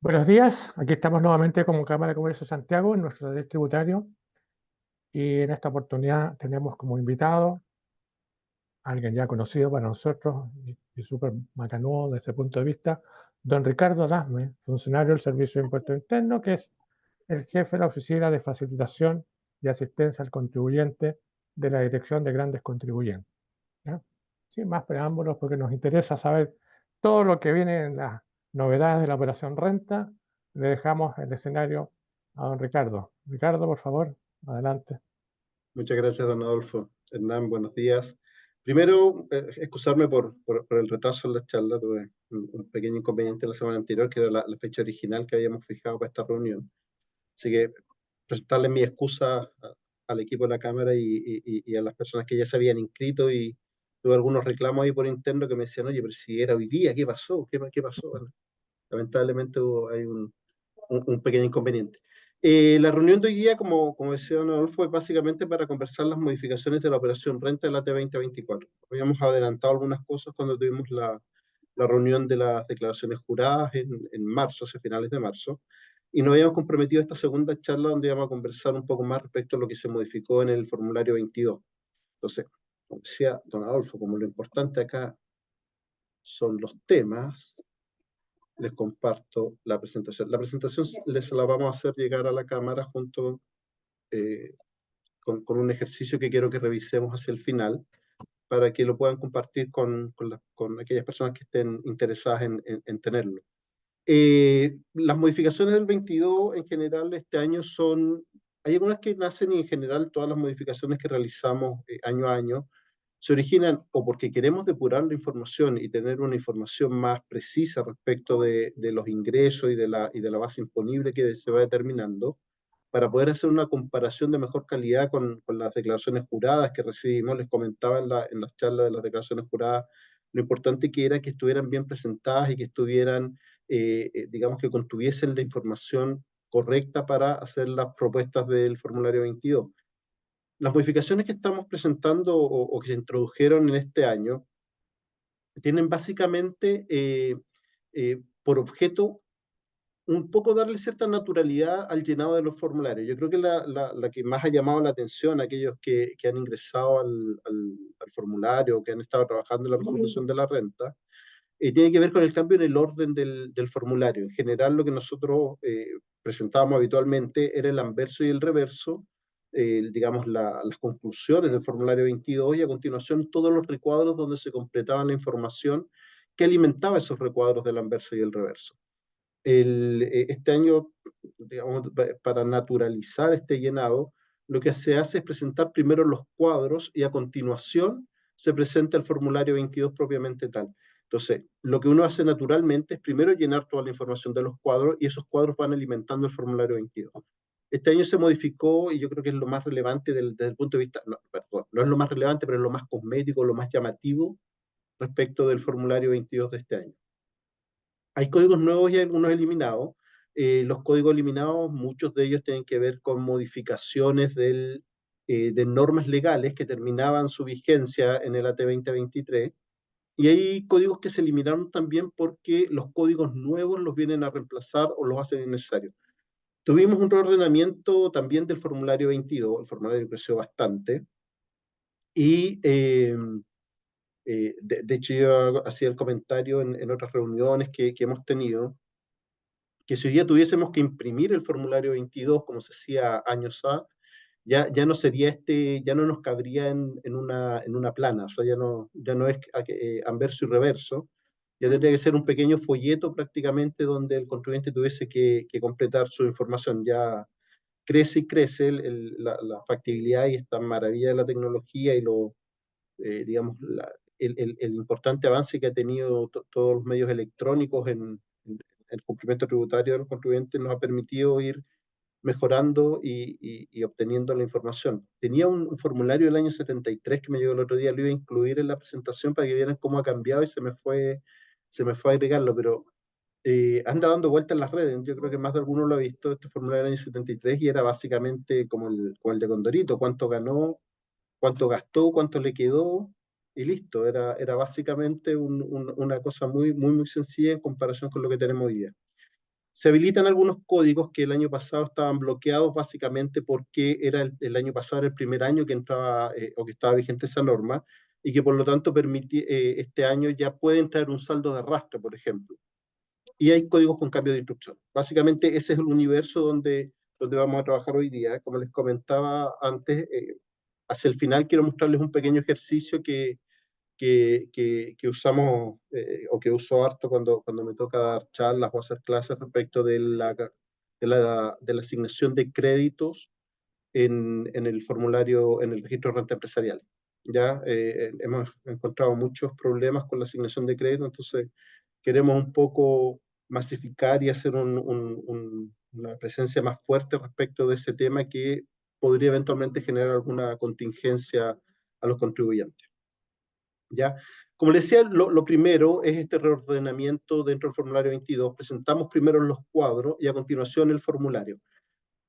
Buenos días, aquí estamos nuevamente como Cámara de Comercio de Santiago en nuestro taller tributario y en esta oportunidad tenemos como invitado a alguien ya conocido para nosotros y súper macanudo desde ese punto de vista, don Ricardo Dasme, funcionario del Servicio de Impuesto Interno, que es el jefe de la Oficina de Facilitación y Asistencia al Contribuyente de la Dirección de Grandes Contribuyentes. ¿Ya? Sin más preámbulos, porque nos interesa saber todo lo que viene en las novedades de la operación renta, le dejamos el escenario a don Ricardo. Ricardo, por favor, adelante. Muchas gracias, don Adolfo. Hernán, buenos días. Primero, excusarme por el retraso en la charla. Tuve un pequeño inconveniente la semana anterior, que era la fecha original que habíamos fijado para esta reunión. Así que presentarle mi excusa al equipo de la Cámara y a las personas que ya se habían inscrito, y tuve algunos reclamos ahí por interno que me decían: oye, pero si era hoy día, ¿qué pasó? ¿Qué pasó? Bueno, lamentablemente hay un pequeño inconveniente. La reunión de hoy día, como decía don Adolfo, es básicamente para conversar las modificaciones de la operación renta de la T2024. Habíamos adelantado algunas cosas cuando tuvimos la reunión de las declaraciones juradas en marzo, hacia finales de marzo, y nos habíamos comprometido a esta segunda charla donde íbamos a conversar un poco más respecto a lo que se modificó en el formulario 22. Entonces, como decía don Adolfo, como lo importante acá son los temas, les comparto la presentación. La presentación les la vamos a hacer llegar a la cámara junto eh, con un ejercicio que quiero que revisemos hacia el final, para que lo puedan compartir con aquellas personas que estén interesadas en tenerlo. Las modificaciones del 22 en general este año hay algunas que nacen, y en general todas las modificaciones que realizamos año a año se originan o porque queremos depurar la información y tener una información más precisa respecto de los ingresos y de la base imponible que se va determinando, para poder hacer una comparación de mejor calidad con las declaraciones juradas que recibimos. Les comentaba en las charlas de las declaraciones juradas lo importante que era que estuvieran bien presentadas y que estuvieran, digamos, que contuviesen la información correcta para hacer las propuestas del formulario 22. Las modificaciones que estamos presentando o que se introdujeron en este año tienen básicamente por objeto un poco darle cierta naturalidad al llenado de los formularios. Yo creo que la que más ha llamado la atención a aquellos que han ingresado al formulario, que han estado trabajando en la presentación de la renta, tiene que ver con el cambio en el orden del formulario. En general, lo que nosotros presentábamos habitualmente era el anverso y el reverso, digamos, las conclusiones del formulario 22, y a continuación todos los recuadros donde se completaba la información que alimentaba esos recuadros del anverso y el reverso. Este año, digamos, para naturalizar este llenado, lo que se hace es presentar primero los cuadros y a continuación se presenta el formulario 22 propiamente tal. Entonces, lo que uno hace naturalmente es primero llenar toda la información de los cuadros, y esos cuadros van alimentando el formulario 22. Este año se modificó, y yo creo que es lo más relevante desde el punto de vista, no, perdón, no es lo más relevante, pero es lo más cosmético, lo más llamativo respecto del formulario 22 de este año. Hay códigos nuevos y algunos eliminados. Los códigos eliminados, muchos de ellos tienen que ver con modificaciones de normas legales que terminaban su vigencia en el AT 2023. Y hay códigos que se eliminaron también porque los códigos nuevos los vienen a reemplazar o los hacen innecesarios. Tuvimos un reordenamiento también del formulario 22, el formulario creció bastante, y de hecho yo hacía el comentario en otras reuniones que hemos tenido, que si hoy día tuviésemos que imprimir el formulario 22 como se hacía años A, ya no sería ya no nos cabría en una plana. O sea, ya no es anverso y reverso, ya tendría que ser un pequeño folleto prácticamente donde el contribuyente tuviese que completar su información. Ya crece y crece la factibilidad y esta maravilla de la tecnología, y digamos, el importante avance que ha tenido todos los medios electrónicos en el cumplimiento tributario de los contribuyentes nos ha permitido ir mejorando y obteniendo la información. Tenía un formulario del año 73 que me llegó el otro día, lo iba a incluir en la presentación para que vieran cómo ha cambiado, y se me fue a agregarlo, pero anda dando vueltas en las redes. Yo creo que más de alguno lo ha visto, este formulario del año 73, y era básicamente como el de Condorito: cuánto ganó, cuánto gastó, cuánto le quedó, y listo. Era básicamente una cosa muy, muy, muy sencilla en comparación con lo que tenemos hoy día. Se habilitan algunos códigos que el año pasado estaban bloqueados básicamente porque era el año pasado era el primer año que entraba o que estaba vigente esa norma y que por lo tanto este año ya puede entrar un saldo de arrastre, por ejemplo. Y hay códigos con cambio de instrucción. Básicamente ese es el universo donde vamos a trabajar hoy día. Como les comentaba antes, hacia el final quiero mostrarles un pequeño ejercicio que usamos o que uso harto cuando me toca dar charlas o hacer clases respecto de la asignación de créditos en el formulario, en el registro de renta empresarial. Ya hemos encontrado muchos problemas con la asignación de crédito, entonces queremos un poco masificar y hacer una presencia más fuerte respecto de ese tema que podría eventualmente generar alguna contingencia a los contribuyentes. ¿Ya? Como les decía, lo primero es este reordenamiento dentro del formulario 22. Presentamos primero los cuadros y a continuación el formulario.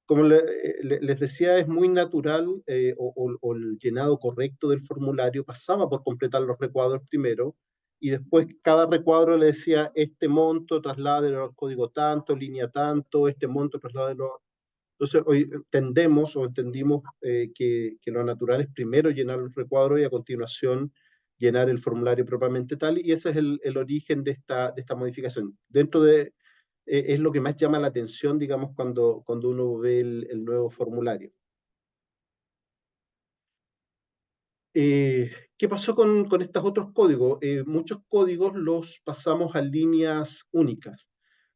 Como les decía, es muy natural o el llenado correcto del formulario pasaba por completar los recuadros primero y después cada recuadro le decía este monto, trasládelo al código tanto, línea tanto, este monto, trasládelo. Entonces, hoy tendemos o entendimos que lo natural es primero llenar los recuadros y a continuación llenar el formulario propiamente tal, y ese es el origen de esta modificación. Es lo que más llama la atención, digamos, cuando uno ve el nuevo formulario. ¿Qué pasó con estos otros códigos? Muchos códigos los pasamos a líneas únicas.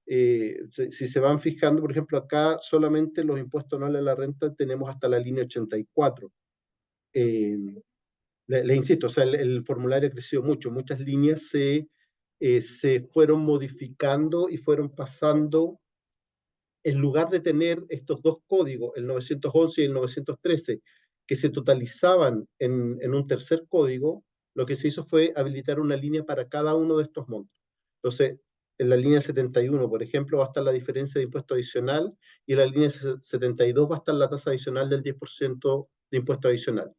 Si se van fijando, por ejemplo, acá solamente los impuestos anuales a la renta tenemos hasta la línea 84. Eh, le insisto, o sea, el formulario ha crecido mucho, muchas líneas se fueron modificando y fueron pasando, en lugar de tener estos dos códigos, el 911 y el 913, que se totalizaban en un tercer código, lo que se hizo fue habilitar una línea para cada uno de estos montos. Entonces, en la línea 71, por ejemplo, va a estar la diferencia de impuesto adicional y en la línea 72 va a estar la tasa adicional del 10% de impuesto adicional.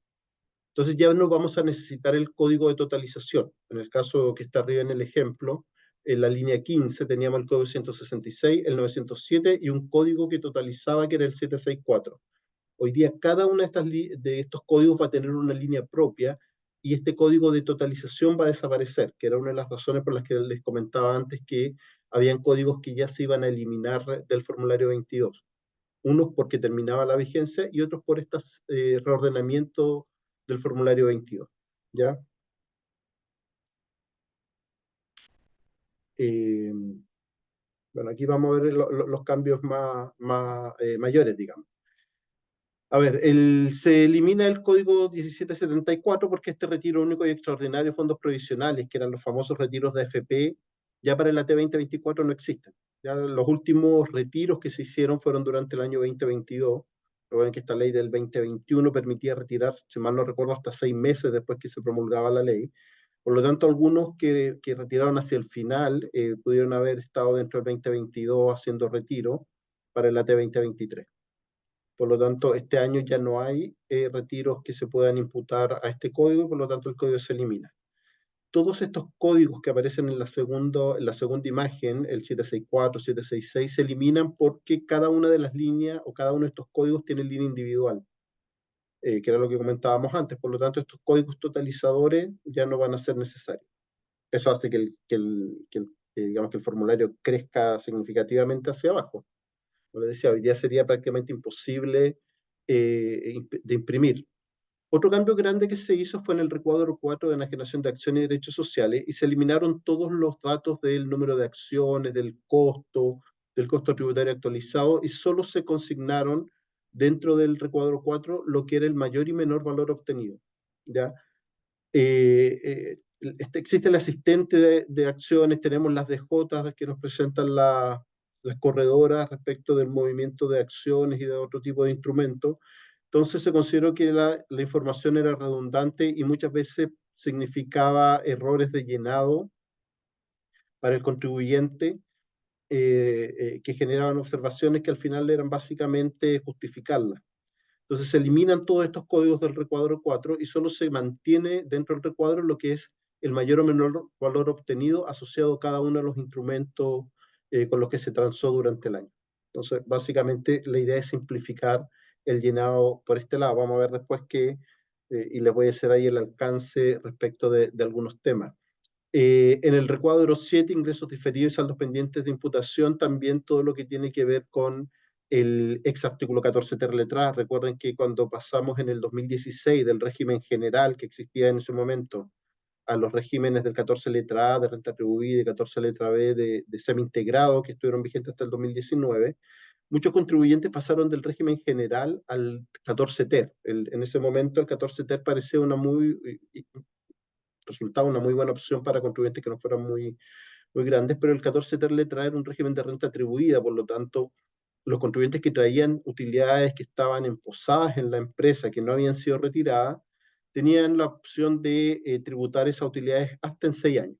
Entonces ya no vamos a necesitar el código de totalización. En el caso que está arriba en el ejemplo, en la línea 15 teníamos el código 166, el 907 y un código que totalizaba que era el 764. Hoy día cada uno de estos códigos va a tener una línea propia y este código de totalización va a desaparecer, que era una de las razones por las que les comentaba antes que habían códigos que ya se iban a eliminar del formulario 22. Unos porque terminaba la vigencia y otros por este reordenamiento del formulario 22. ¿Ya? Eh, bueno, aquí vamos a ver los cambios mayores, digamos. A ver, se elimina el código 1774 porque este retiro único y extraordinario de fondos provisionales, que eran los famosos retiros de AFP, ya para el AT 2024 no existen. Ya los últimos retiros que se hicieron fueron durante el año 2022. Recuerden que esta ley del 2021 permitía retirar, si mal no recuerdo, hasta 6 meses después que se promulgaba la ley. Por lo tanto, algunos que retiraron hacia el final pudieron haber estado dentro del 2022 haciendo retiro para el AT 2023. Por lo tanto, este año ya no hay retiros que se puedan imputar a este código y por lo tanto el código se elimina. Todos estos códigos que aparecen en la segunda imagen, el 764, 766, se eliminan porque cada una de las líneas o cada uno de estos códigos tiene línea individual, que era lo que comentábamos antes. Por lo tanto, estos códigos totalizadores ya no van a ser necesarios. Eso hace digamos, que el formulario crezca significativamente hacia abajo. Como les decía, hoy día sería prácticamente imposible de imprimir. Otro cambio grande que se hizo fue en el recuadro 4 de enajenación de acciones y derechos sociales y se eliminaron todos los datos del número de acciones, del costo tributario actualizado y solo se consignaron dentro del recuadro 4 lo que era el mayor y menor valor obtenido. ¿Ya? Existe el asistente de acciones, tenemos las DJ que nos presentan las corredoras respecto del movimiento de acciones y de otro tipo de instrumentos. Entonces se consideró que la información era redundante y muchas veces significaba errores de llenado para el contribuyente que generaban observaciones que al final eran básicamente justificarlas. Entonces se eliminan todos estos códigos del recuadro 4 y solo se mantiene dentro del recuadro lo que es el mayor o menor valor obtenido asociado a cada uno de los instrumentos con los que se transó durante el año. Entonces, básicamente, la idea es simplificar el llenado por este lado. Vamos a ver después qué, y les voy a hacer ahí el alcance respecto de algunos temas. En el recuadro 7, ingresos diferidos y saldos pendientes de imputación, también todo lo que tiene que ver con el ex artículo 14 ter letra. Recuerden que cuando pasamos en el 2016 del régimen general que existía en ese momento a los regímenes del 14 letra A, de renta atribuida, y 14 letra B, de semi-integrado, que estuvieron vigentes hasta el 2019, muchos contribuyentes pasaron del régimen general al 14 ter. En ese momento el 14 ter parecía resultaba una muy buena opción para contribuyentes que no fueran muy grandes, pero el 14 ter le trae un régimen de renta atribuida, por lo tanto, los contribuyentes que traían utilidades que estaban emposadas en la empresa, que no habían sido retiradas, tenían la opción de tributar esas utilidades hasta en 6 años.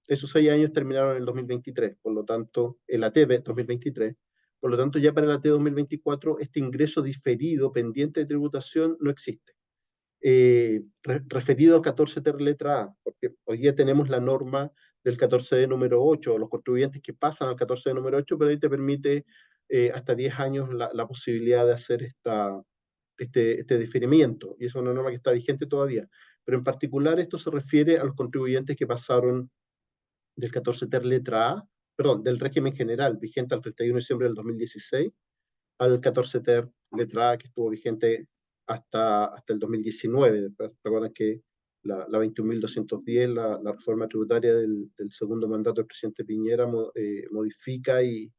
Esos 6 años terminaron en el 2023, por lo tanto, el AT 2023, por lo tanto, ya para el AT 2024, este ingreso diferido pendiente de tributación no existe. Referido al 14 ter letra A, porque hoy día tenemos la norma del 14D número 8, los contribuyentes que pasan al 14D número 8, pero ahí te permite hasta 10 años la posibilidad de hacer este diferimiento, y es una norma que está vigente todavía. Pero en particular esto se refiere a los contribuyentes que pasaron del 14 ter letra A, perdón, del régimen general vigente al 31 de diciembre del 2016, al 14 ter letra A, que estuvo vigente hasta el 2019. Recuerden que la 21.210, la reforma tributaria del segundo mandato del presidente Piñera, modifica y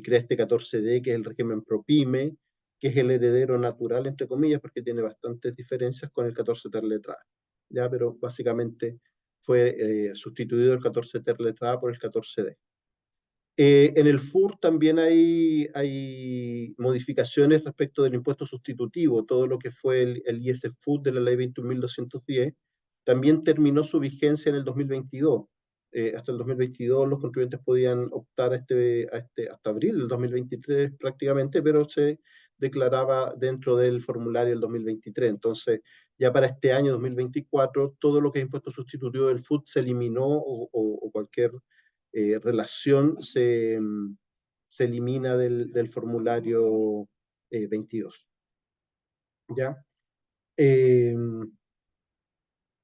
crea este 14D, que es el régimen ProPyme, que es el heredero natural, entre comillas, porque tiene bastantes diferencias con el 14 ter letra A. ¿Ya? Pero básicamente fue sustituido el 14 ter letra A por el 14D. En el FUR también hay modificaciones respecto del impuesto sustitutivo. Todo lo que fue el ISFUT de la ley 21.210 también terminó su vigencia en el 2022. Hasta el 2022 los contribuyentes podían optar hasta abril del 2023 prácticamente, pero se declaraba dentro del formulario del 2023. Entonces, ya para este año 2024, todo lo que es impuesto sustitutivo del FUT se eliminó, o cualquier relación se elimina del formulario 22. ¿Ya?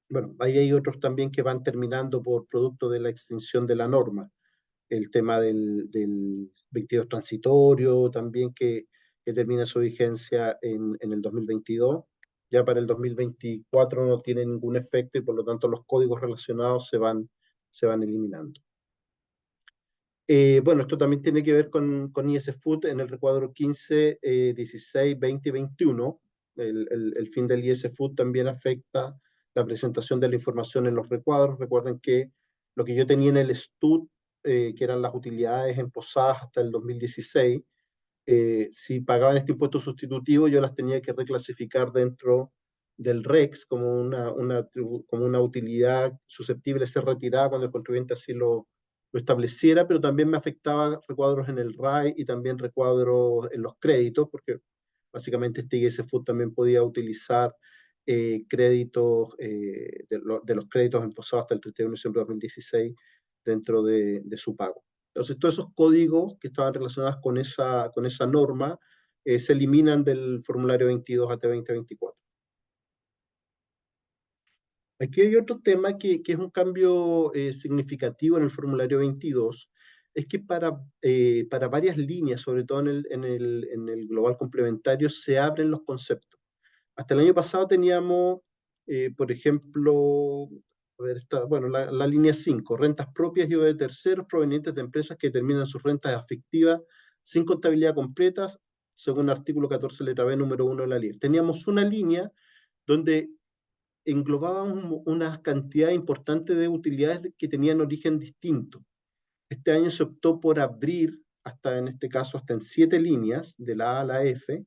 Bueno, ahí hay otros también que van terminando por producto de la extinción de la norma. El tema del 22 transitorio también, que termina su vigencia en el 2022. Ya para el 2024 no tiene ningún efecto, y por lo tanto los códigos relacionados se van eliminando. Bueno, esto también tiene que ver con ISFUT en el recuadro 15, 16, 20 y 21. El fin del ISFUT también afecta la presentación de la información en los recuadros. Recuerden que lo que yo tenía en el STUT, que eran las utilidades emposadas hasta el 2016, si pagaban este impuesto sustitutivo, yo las tenía que reclasificar dentro del REX como una utilidad susceptible de ser retirada cuando el contribuyente así lo estableciera, pero también me afectaba recuadros en el RAI y también recuadros en los créditos, porque básicamente este ISFUT también podía utilizar créditos de los créditos emposados hasta el 31 de diciembre de 2016 dentro de su pago. Entonces, todos esos códigos que estaban relacionados con esa norma se eliminan del formulario 22 AT 2024. Aquí hay otro tema que es un cambio significativo en el formulario 22, es que para varias líneas, sobre todo en el global complementario, se abren los conceptos. Hasta el año pasado teníamos, por ejemplo, a ver, bueno, la línea 5, rentas propias y o de terceros provenientes de empresas que determinan sus rentas afectivas sin contabilidad completas, según artículo 14 letra B número 1 de la ley. Teníamos una línea donde englobaban una cantidad importante de utilidades que tenían origen distinto. Este año se optó por abrir, en este caso, hasta en 7 líneas, de la A a la F,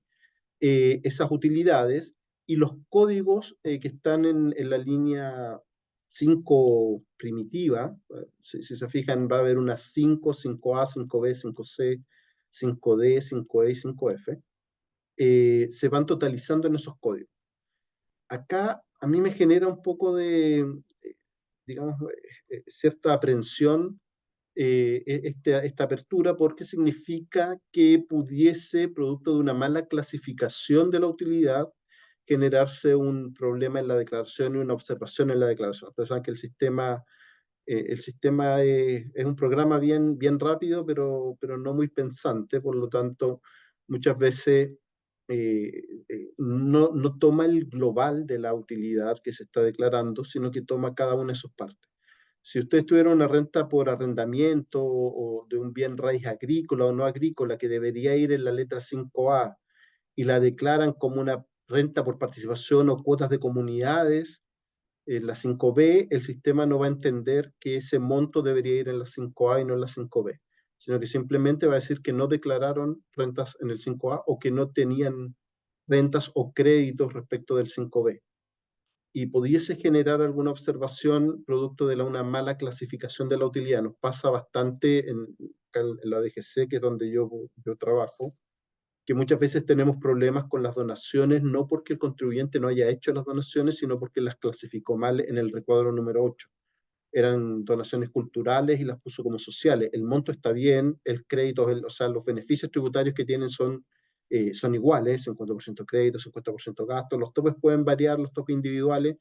esas utilidades, y los códigos que están en la línea 5 primitiva, si se fijan, va a haber unas 5, 5A, 5B, 5C, 5D, 5E y 5F, se van totalizando en esos códigos. Acá a mí me genera un poco de, digamos, cierta aprensión esta apertura porque significa que pudiese, producto de una mala clasificación de la utilidad, generarse un problema en la declaración y una observación en la declaración. Ustedes saben que el sistema es un programa bien rápido, pero no muy pensante, por lo tanto, muchas veces no toma el global de la utilidad que se está declarando, sino que toma cada una de sus partes. Si usted tuviera una renta por arrendamiento o de un bien raíz agrícola o no agrícola que debería ir en la letra 5A y la declaran como una renta por participación o cuotas de comunidades, en la 5B, el sistema no va a entender que ese monto debería ir en la 5A y no en la 5B, sino que simplemente va a decir que no declararon rentas en el 5A o que no tenían rentas o créditos respecto del 5B. Y pudiese generar alguna observación producto de una mala clasificación de la utilidad. Nos pasa bastante en la DGC, que es donde yo trabajo, que muchas veces tenemos problemas con las donaciones, no porque el contribuyente no haya hecho las donaciones, sino porque las clasificó mal en el recuadro número 8. Eran donaciones culturales y las puso como sociales. El monto está bien, el crédito, o sea, los beneficios tributarios que tienen son iguales, 50% crédito, 50% gasto, los topes pueden variar, los topes individuales,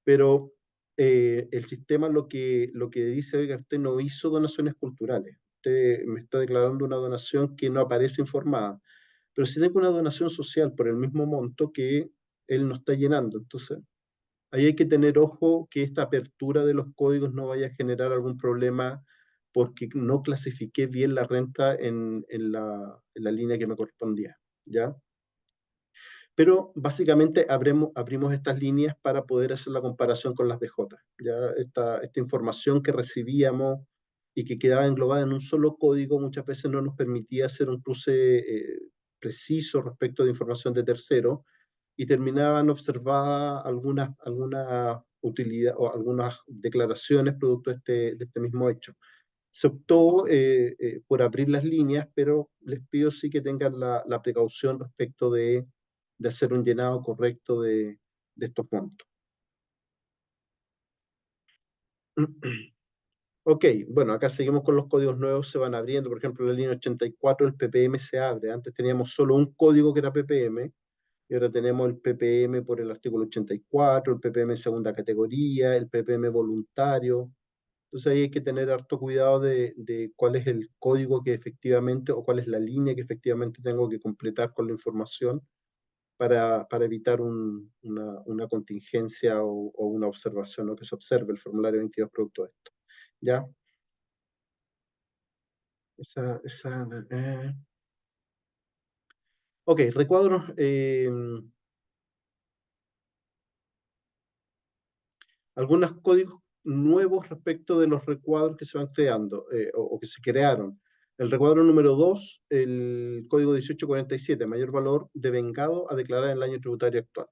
pero el sistema lo que dice, oiga, usted no hizo donaciones culturales, usted me está declarando una donación que no aparece informada, pero si tengo una donación social por el mismo monto que él no está llenando. Entonces, ahí hay que tener ojo que esta apertura de los códigos no vaya a generar algún problema porque no clasifiqué bien la renta en la línea que me correspondía, ¿ya? Pero básicamente abrimos estas líneas para poder hacer la comparación con las DJ. ¿Ya? Esta información que recibíamos y que quedaba englobada en un solo código muchas veces no nos permitía hacer un cruce preciso respecto de información de tercero y terminaban observadas algunas utilidad o algunas declaraciones producto de este mismo hecho. Se optó por abrir las líneas, pero les pido sí que tengan la precaución respecto de hacer un llenado correcto de estos montos. Ok, bueno, acá seguimos con los códigos nuevos, se van abriendo. Por ejemplo, en la línea 84 el PPM se abre. Antes teníamos solo un código que era PPM, y ahora tenemos el PPM por el artículo 84, el PPM segunda categoría, el PPM voluntario. Entonces ahí hay que tener harto cuidado de cuál es el código que efectivamente o cuál es la línea que efectivamente tengo que completar con la información para evitar una contingencia o una observación o que se observe el formulario 22 producto de esto. ¿Ya? Eh. Ok, recuadros. Algunos códigos nuevos respecto de los recuadros que se van creando o que se crearon. El recuadro número 2, el código 1847, mayor valor de vengado a declarar en el año tributario actual.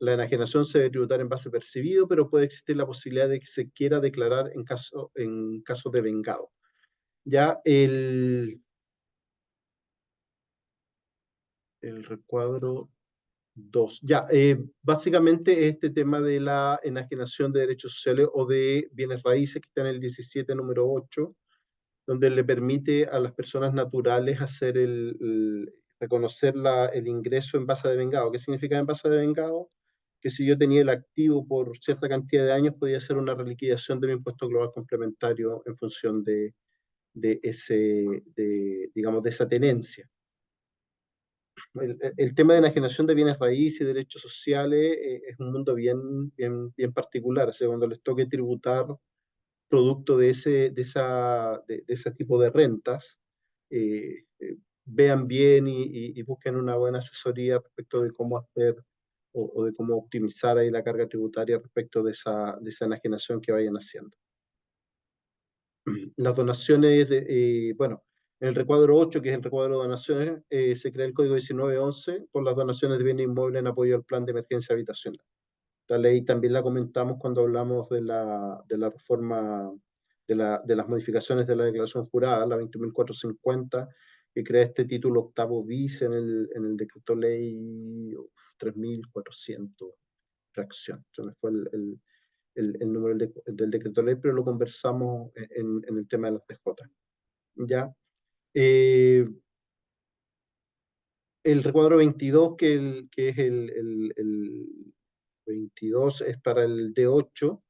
La enajenación se debe tributar en base percibido, pero puede existir la posibilidad de que se quiera declarar en caso de vengado. Ya el recuadro 2. Ya, básicamente este tema de la enajenación de derechos sociales o de bienes raíces que está en el 17 número 8, donde le permite a las personas naturales hacer reconocer el ingreso en base de vengado. ¿Qué significa en base de vengado? Que si yo tenía el activo por cierta cantidad de años, podía hacer una reliquidación de mi impuesto global complementario en función digamos, de esa tenencia. El tema de enajenación de bienes raíces y derechos sociales es un mundo bien particular. O sea, cuando les toque tributar producto de ese tipo de rentas, vean bien y busquen una buena asesoría respecto de cómo hacer o de cómo optimizar ahí la carga tributaria respecto de esa enajenación que vayan haciendo. Las donaciones, bueno, en el recuadro 8, que es el recuadro de donaciones, se crea el código 1911 por las donaciones de bienes inmuebles en apoyo al plan de emergencia habitacional. La ley también la comentamos cuando hablamos de la reforma, de las modificaciones de la declaración jurada, la 20.450, que crea este título octavo bis en el decreto ley 3.400, fracción. Se me fue el número del decreto ley, pero lo conversamos en el tema de las TJ. ¿Ya? El recuadro 22, que es el 22, es para el D8,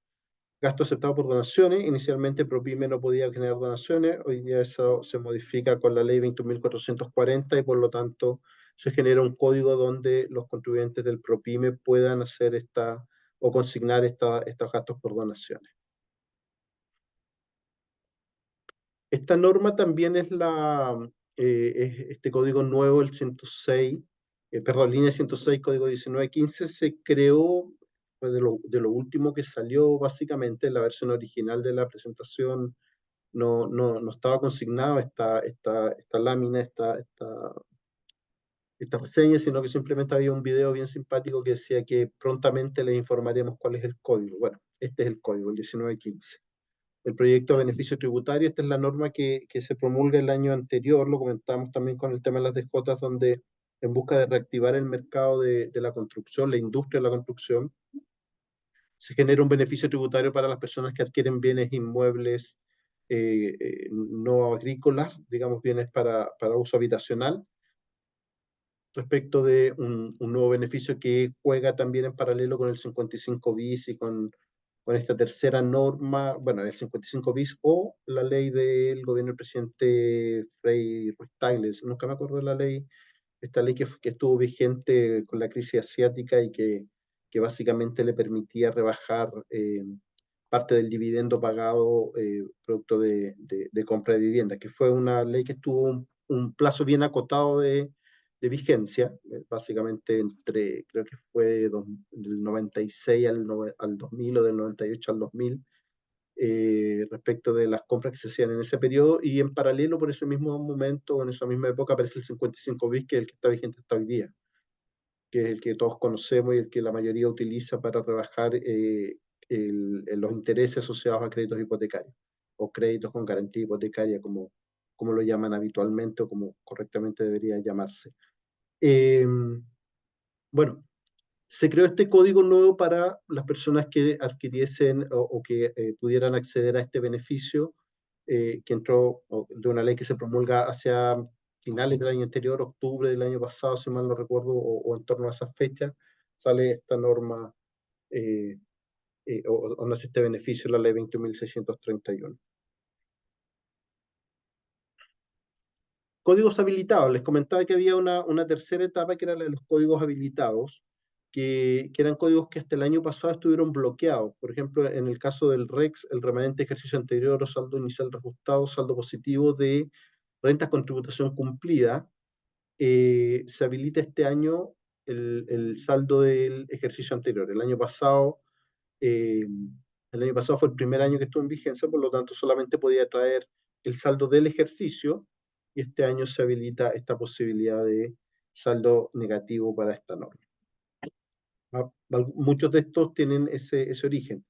gasto aceptado por donaciones. Inicialmente ProPyme no podía generar donaciones, hoy día eso se modifica con la ley 21.440 y por lo tanto se genera un código donde los contribuyentes del ProPyme puedan hacer o consignar estos gastos por donaciones. Esta norma también es este código nuevo, el 106, perdón, línea 106, código 1915, se creó pues, de lo último que salió, básicamente. La versión original de la presentación no estaba consignado esta lámina, esta reseña, sino que simplemente había un video bien simpático que decía que prontamente les informaremos cuál es el código. Bueno, este es el código, el 1915. El proyecto de beneficio tributario, esta es la norma que se promulga el año anterior, lo comentamos también con el tema de las DJ, donde en busca de reactivar el mercado de la construcción, la industria de la construcción, se genera un beneficio tributario para las personas que adquieren bienes inmuebles no agrícolas, digamos bienes para uso habitacional, respecto de un nuevo beneficio que juega también en paralelo con el 55 bis y con esta tercera norma, bueno, el 55 bis o la ley del gobierno del presidente Frei Ruiz-Tagle, nunca me acuerdo de la ley, esta ley que estuvo vigente con la crisis asiática y que básicamente le permitía rebajar parte del dividendo pagado producto de compra de viviendas, que fue una ley que tuvo un plazo bien acotado de vigencia, básicamente creo que fue del 96 al 2000 o del 98 al 2000, respecto de las compras que se hacían en ese periodo, y en paralelo por ese mismo momento, en esa misma época, aparece el 55 bis, que es el que está vigente hasta hoy día, que es el que todos conocemos y el que la mayoría utiliza para rebajar los intereses asociados a créditos hipotecarios, o créditos con garantía hipotecaria, como lo llaman habitualmente o como correctamente debería llamarse. Bueno, se creó este código nuevo para las personas que adquiriesen o que pudieran acceder a este beneficio, que entró de una ley que se promulga hacia finales del año anterior, octubre del año pasado, si mal no recuerdo, o en torno a esa fecha, sale esta norma, o nace este beneficio, la ley 21.631. Códigos habilitados. Les comentaba que había una tercera etapa que era la de los códigos habilitados, que eran códigos que hasta el año pasado estuvieron bloqueados. Por ejemplo, en el caso del REX, el remanente de ejercicio anterior o saldo inicial reajustado, saldo positivo de rentas con tributación cumplida, se habilita este año el saldo del ejercicio anterior. Eh, el año pasado fue el primer año que estuvo en vigencia, por lo tanto solamente podía traer el saldo del ejercicio, y este año se habilita esta posibilidad de saldo negativo para esta norma. Muchos de estos tienen ese origen.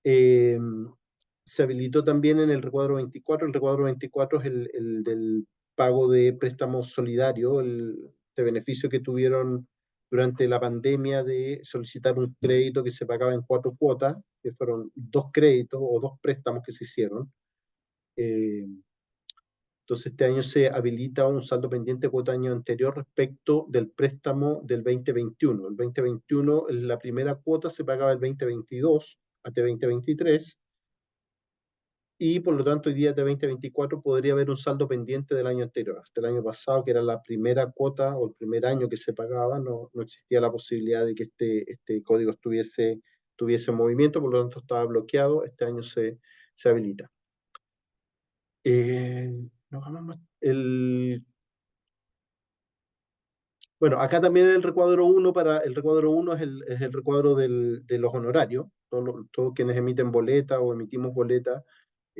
Se habilitó también en el recuadro 24. El recuadro 24 es el del pago de préstamos solidarios, este beneficio que tuvieron durante la pandemia de solicitar un crédito que se pagaba en 4 cuotas, que fueron 2 créditos o 2 préstamos que se hicieron. Entonces, este año se habilita un saldo pendiente cuota año anterior respecto del préstamo del 2021. El 2021, la primera cuota se pagaba el 2022 hasta 2023, y por lo tanto hoy día de 2024 podría haber un saldo pendiente del año anterior. Hasta el año pasado, que era la primera cuota o el primer año que se pagaba, no existía la posibilidad de que este código tuviese movimiento, por lo tanto estaba bloqueado. Este año se habilita. No, bueno, acá también el recuadro 1, el recuadro 1 es el recuadro de los honorarios. Todos quienes emiten boleta o emitimos boleta,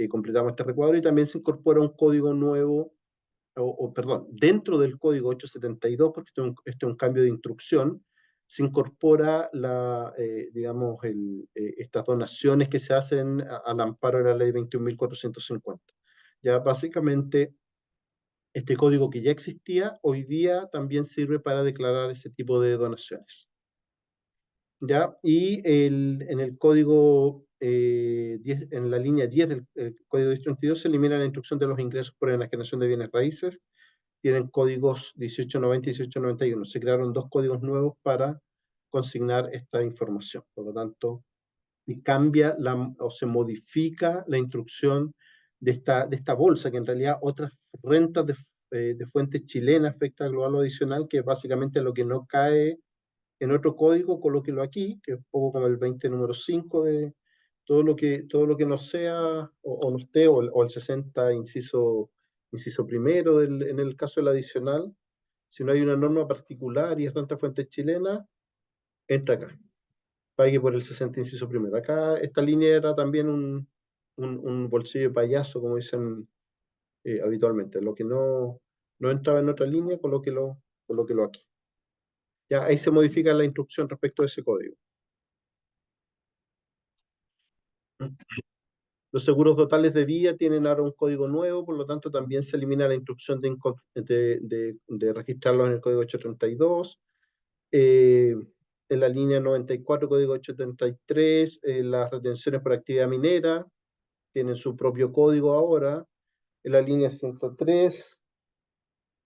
completamos este recuadro, y también se incorpora un código nuevo, perdón, dentro del código 872, porque este es un cambio de instrucción, se incorpora digamos, estas donaciones que se hacen al amparo de la ley 21.450. Ya básicamente este código que ya existía, hoy día también sirve para declarar ese tipo de donaciones. ¿ya? Y en el código 10, en la línea 10 del código 1032 se elimina la instrucción de los ingresos por enajenación de bienes raíces. Tienen códigos 1890 y 1891. Se crearon dos códigos nuevos para consignar esta información. Por lo tanto, se cambia o se modifica la instrucción de esta bolsa, que en realidad otras rentas de fuentes chilenas afecta global o adicional, que es básicamente lo que no cae en otro código, colóquelo aquí, que es un poco como el 20 número 5 de todo lo que no sea o no esté, o el 60 inciso primero en el caso del adicional. Si no hay una norma particular y es renta fuente chilena, entra acá. Pague por el 60 inciso primero. Acá esta línea era también un bolsillo de payaso, como dicen habitualmente. Lo que no entraba en otra línea, colóquelo aquí. Ya ahí se modifica la instrucción respecto a ese código. Los seguros totales de vía tienen ahora un código nuevo, por lo tanto también se elimina la instrucción de registrarlos en el código 832. En la línea 94, código 833, las retenciones por actividad minera tienen su propio código ahora. En la línea 103,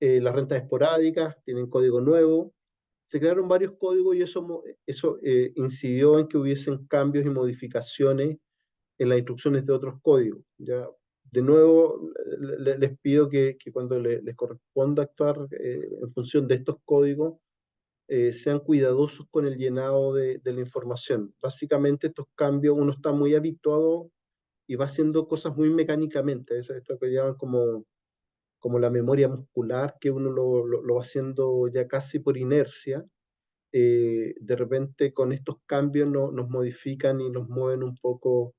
las rentas esporádicas tienen código nuevo. Se crearon varios códigos y eso incidió en que hubiesen cambios y modificaciones en las instrucciones de otros códigos. Ya, de nuevo, les pido que cuando les corresponda actuar en función de estos códigos, sean cuidadosos con el llenado de la información. Básicamente estos cambios uno está muy habituado y va haciendo cosas muy mecánicamente. Esto que llaman como la memoria muscular, que uno lo va haciendo ya casi por inercia. De repente con estos cambios nos modifican y nos mueven un poco,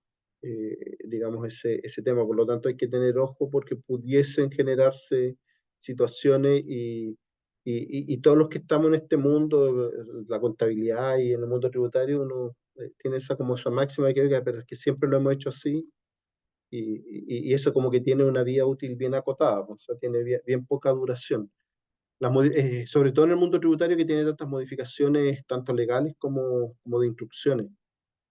digamos, ese tema. Por lo tanto, hay que tener ojo porque pudiesen generarse situaciones y todos los que estamos en este mundo, la contabilidad y en el mundo tributario, uno tiene como esa máxima que, oiga, pero es que siempre lo hemos hecho así y eso como que tiene una vida útil bien acotada, pues, o sea, tiene bien poca duración. Sobre todo en el mundo tributario que tiene tantas modificaciones, tanto legales como de instrucciones.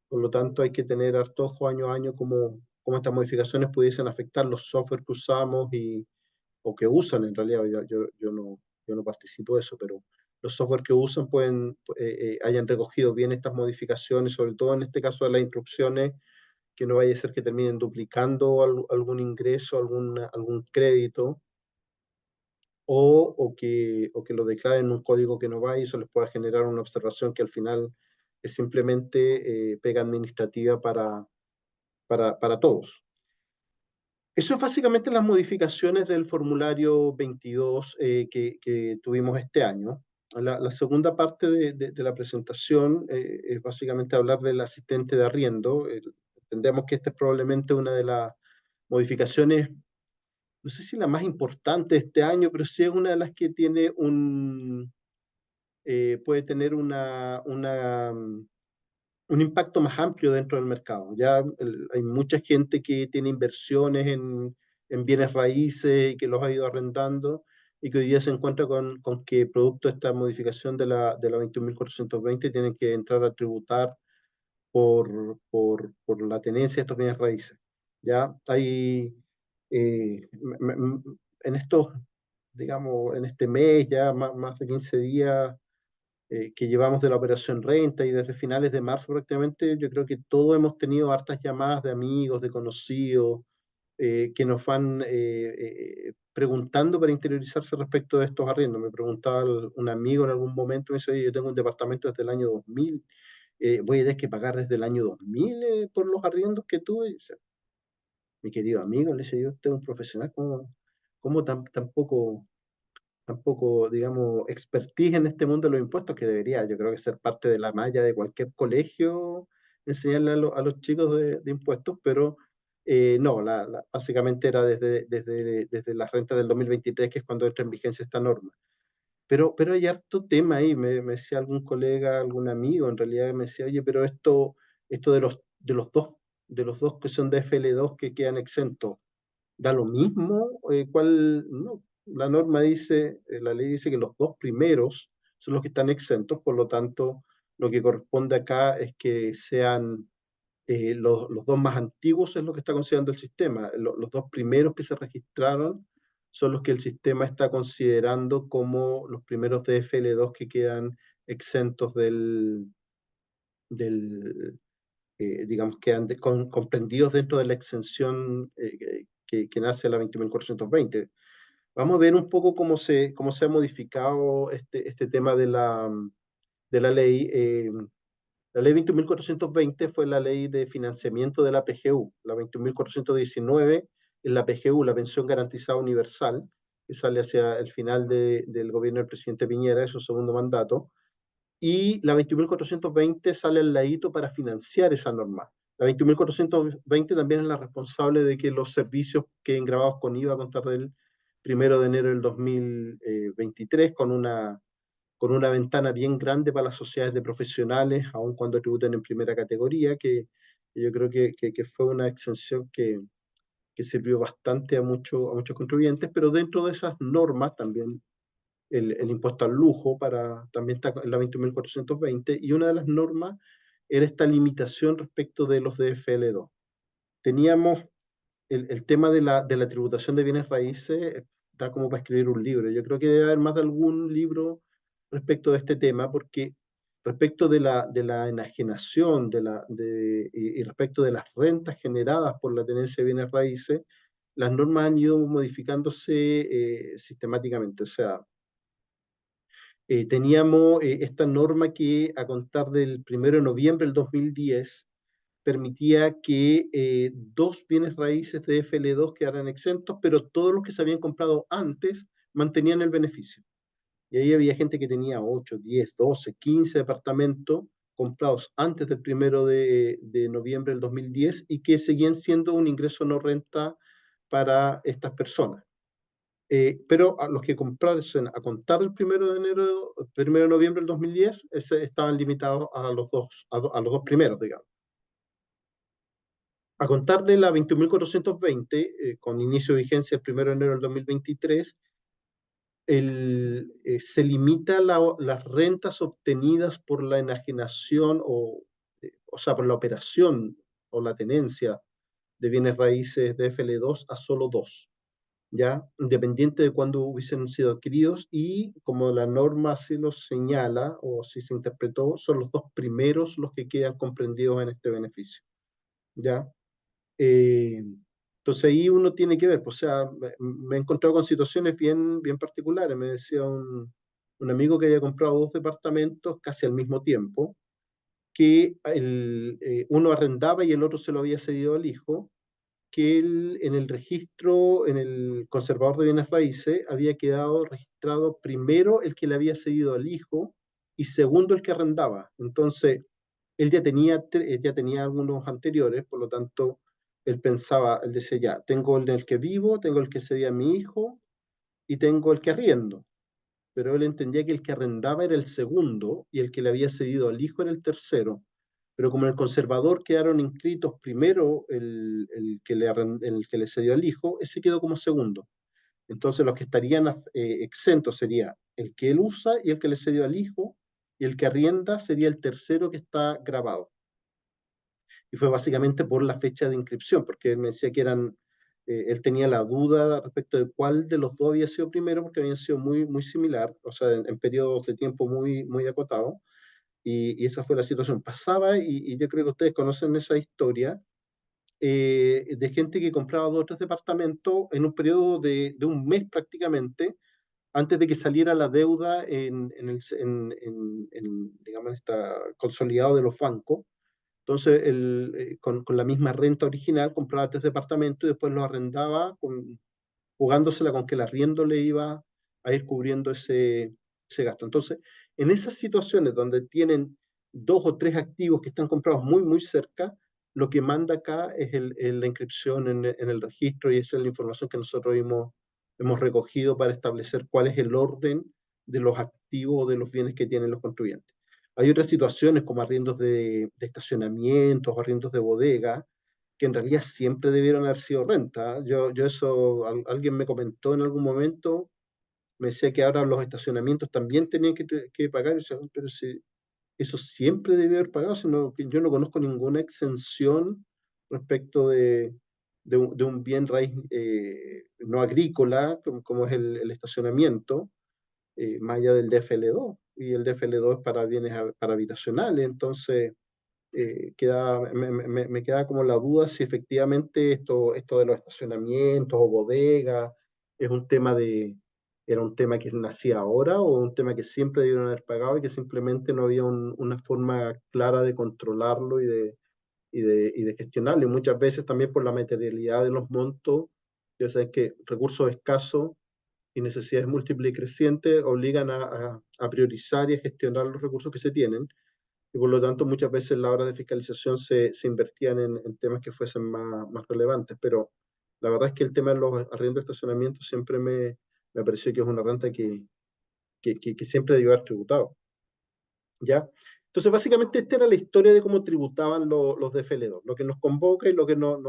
Por lo tanto, hay que tener harto ojo año a año cómo estas modificaciones pudiesen afectar los software que usamos o que usan en realidad. Yo no participo de eso, pero los software que usan hayan recogido bien estas modificaciones, sobre todo en este caso de las instrucciones, que no vaya a ser que terminen duplicando algún ingreso, algún crédito, o que lo declaren en un código que no va y eso les pueda generar una observación que al final es simplemente pega administrativa para todos. Eso es básicamente las modificaciones del formulario 22 que tuvimos este año. La segunda parte de la presentación es básicamente hablar del asistente de arriendo. Entendemos que esta es probablemente una de las modificaciones, no sé si la más importante este año, pero sí es una de las que tiene puede tener un impacto más amplio dentro del mercado. Ya hay mucha gente que tiene inversiones en bienes raíces y que los ha ido arrendando y que hoy día se encuentra con que producto de esta modificación de la 21.420 tienen que entrar a tributar por la tenencia de estos bienes raíces. Ya hay en estos, digamos, en este mes, ya más de 15 días que llevamos de la operación renta y desde finales de marzo prácticamente, yo creo que todos hemos tenido hartas llamadas de amigos, de conocidos, que nos van preguntando para interiorizarse respecto de estos arriendos. Me preguntaba un amigo en algún momento, me dice, oye, yo tengo un departamento desde el año 2000, voy a tener que pagar desde el año 2000 por los arriendos que tuve. Y dice, mi querido amigo, le dice yo, usted es un profesional, ¿cómo tampoco, digamos, expertise en este mundo de los impuestos, que debería, yo creo que ser parte de la malla de cualquier colegio, enseñarle a los chicos de impuestos, pero no, básicamente era desde la renta del 2023, que es cuando entra en vigencia esta norma. Pero hay harto tema ahí, me decía algún colega, algún amigo, en realidad me decía, oye, pero esto de los dos que son de FL2 que quedan exentos, da lo mismo, no, la norma dice, la ley dice que los dos primeros son los que están exentos, por lo tanto, lo que corresponde acá es que sean los dos más antiguos, es lo que está considerando el sistema. Los dos primeros que se registraron son los que el sistema está considerando como los primeros DFL2 que quedan exentos del digamos, quedan comprendidos dentro de la exención que nace la 20.420. Vamos a ver un poco cómo se ha modificado este tema de la ley. La ley 21.420 fue la ley de financiamiento de la PGU. La 21.419 es la PGU, la Pensión Garantizada Universal, que sale hacia el final del gobierno del presidente Piñera, es su segundo mandato. Y la 21.420 sale al ladito para financiar esa norma. La 21.420 también es la responsable de que los servicios queden grabados con IVA a contar del 1 de enero del 2023, con una ventana bien grande para las sociedades de profesionales, aun cuando tributen en primera categoría, que yo creo que fue una exención que sirvió bastante a muchos contribuyentes, pero dentro de esas normas también el impuesto al lujo también está en la 20.420, y una de las normas era esta limitación respecto de los DFL2. Teníamos el tema de la tributación de bienes raíces, da como para escribir un libro. Yo creo que debe haber más de algún libro respecto de este tema, porque respecto de la enajenación y respecto de las rentas generadas por la tenencia de bienes raíces, las normas han ido modificándose sistemáticamente. O sea, teníamos esta norma que a contar del 1 de noviembre del 2010 permitía que dos bienes raíces de FL2 quedaran exentos, pero todos los que se habían comprado antes mantenían el beneficio. Y ahí había gente que tenía 8, 10, 12, 15 departamentos comprados antes del 1 de noviembre del 2010 y que seguían siendo un ingreso no renta para estas personas. Pero a los que comprasen a contar el 1 de enero, 1 de noviembre del 2010, estaban limitados a a los dos primeros, digamos. A contar de la 21.420, con inicio de vigencia el 1 de enero del 2023, se limita las rentas obtenidas por la enajenación o sea, por la operación o la tenencia de bienes raíces de FL2 a solo dos, ¿ya? Independiente de cuándo hubiesen sido adquiridos, y como la norma así lo señala o así se interpretó, son los dos primeros los que quedan comprendidos en este beneficio, ¿ya? Eh, entonces ahí uno tiene que ver, pues, o sea, me he encontrado con situaciones bien particulares. Me decía un amigo que había comprado dos departamentos casi al mismo tiempo, que uno arrendaba y el otro se lo había cedido al hijo, que él, en el registro, en el conservador de bienes raíces, había quedado registrado primero el que le había cedido al hijo y segundo el que arrendaba. Entonces, él ya tenía algunos anteriores, por lo tanto, él decía, ya, tengo el que vivo, tengo el que cedí a mi hijo y tengo el que arriendo. Pero él entendía que el que arrendaba era el segundo y el que le había cedido al hijo era el tercero. Pero como en el conservador quedaron inscritos primero el que le cedió al hijo, ese quedó como segundo. Entonces los que estarían exentos sería el que él usa y el que le cedió al hijo, y el que arrienda sería el tercero que está grabado. Y fue básicamente por la fecha de inscripción, porque él me decía que él tenía la duda respecto de cuál de los dos había sido primero, porque habían sido muy similar, o sea, en periodos de tiempo muy acotados, y esa fue la situación. Pasaba, y yo creo que ustedes conocen esa historia, de gente que compraba dos o tres departamentos en un periodo de un mes prácticamente, antes de que saliera la deuda digamos, está consolidado de los bancos. Entonces, con la misma renta original, compraba tres departamentos y después los arrendaba, jugándosela con que el arriendo le iba a ir cubriendo ese gasto. Entonces, en esas situaciones donde tienen dos o tres activos que están comprados muy cerca, lo que manda acá es la inscripción en el registro, y esa es la información que nosotros hemos recogido para establecer cuál es el orden de los activos o de los bienes que tienen los contribuyentes. Hay otras situaciones como arriendos de estacionamientos o arriendos de bodega, que en realidad siempre debieron haber sido renta. Yo eso, alguien me comentó en algún momento, me decía que ahora los estacionamientos también tenían que pagar, pero sí, eso siempre debió haber pagado, sino que yo no conozco ninguna exención respecto de un bien raíz no agrícola, como es el estacionamiento, más allá del DFL2, y el DFL2 es para bienes para habitacionales, entonces me queda como la duda si efectivamente esto de los estacionamientos o bodegas es un tema era un tema que nacía ahora o un tema que siempre debieron haber pagado y que simplemente no había una forma clara de controlarlo y de gestionarlo. Y muchas veces también por la materialidad de los montos, ya sabes que recursos escasos y necesidades múltiples y crecientes obligan a priorizar y a gestionar los recursos que se tienen y por lo tanto muchas veces las horas de fiscalización se invertían en temas que fuesen más relevantes, pero la verdad es que el tema de los arriendos de estacionamiento siempre me pareció que es una renta que siempre debió haber tributado, ¿ya? Entonces, básicamente, esta era la historia de cómo tributaban los DFL2. Lo que nos convoca y lo que nos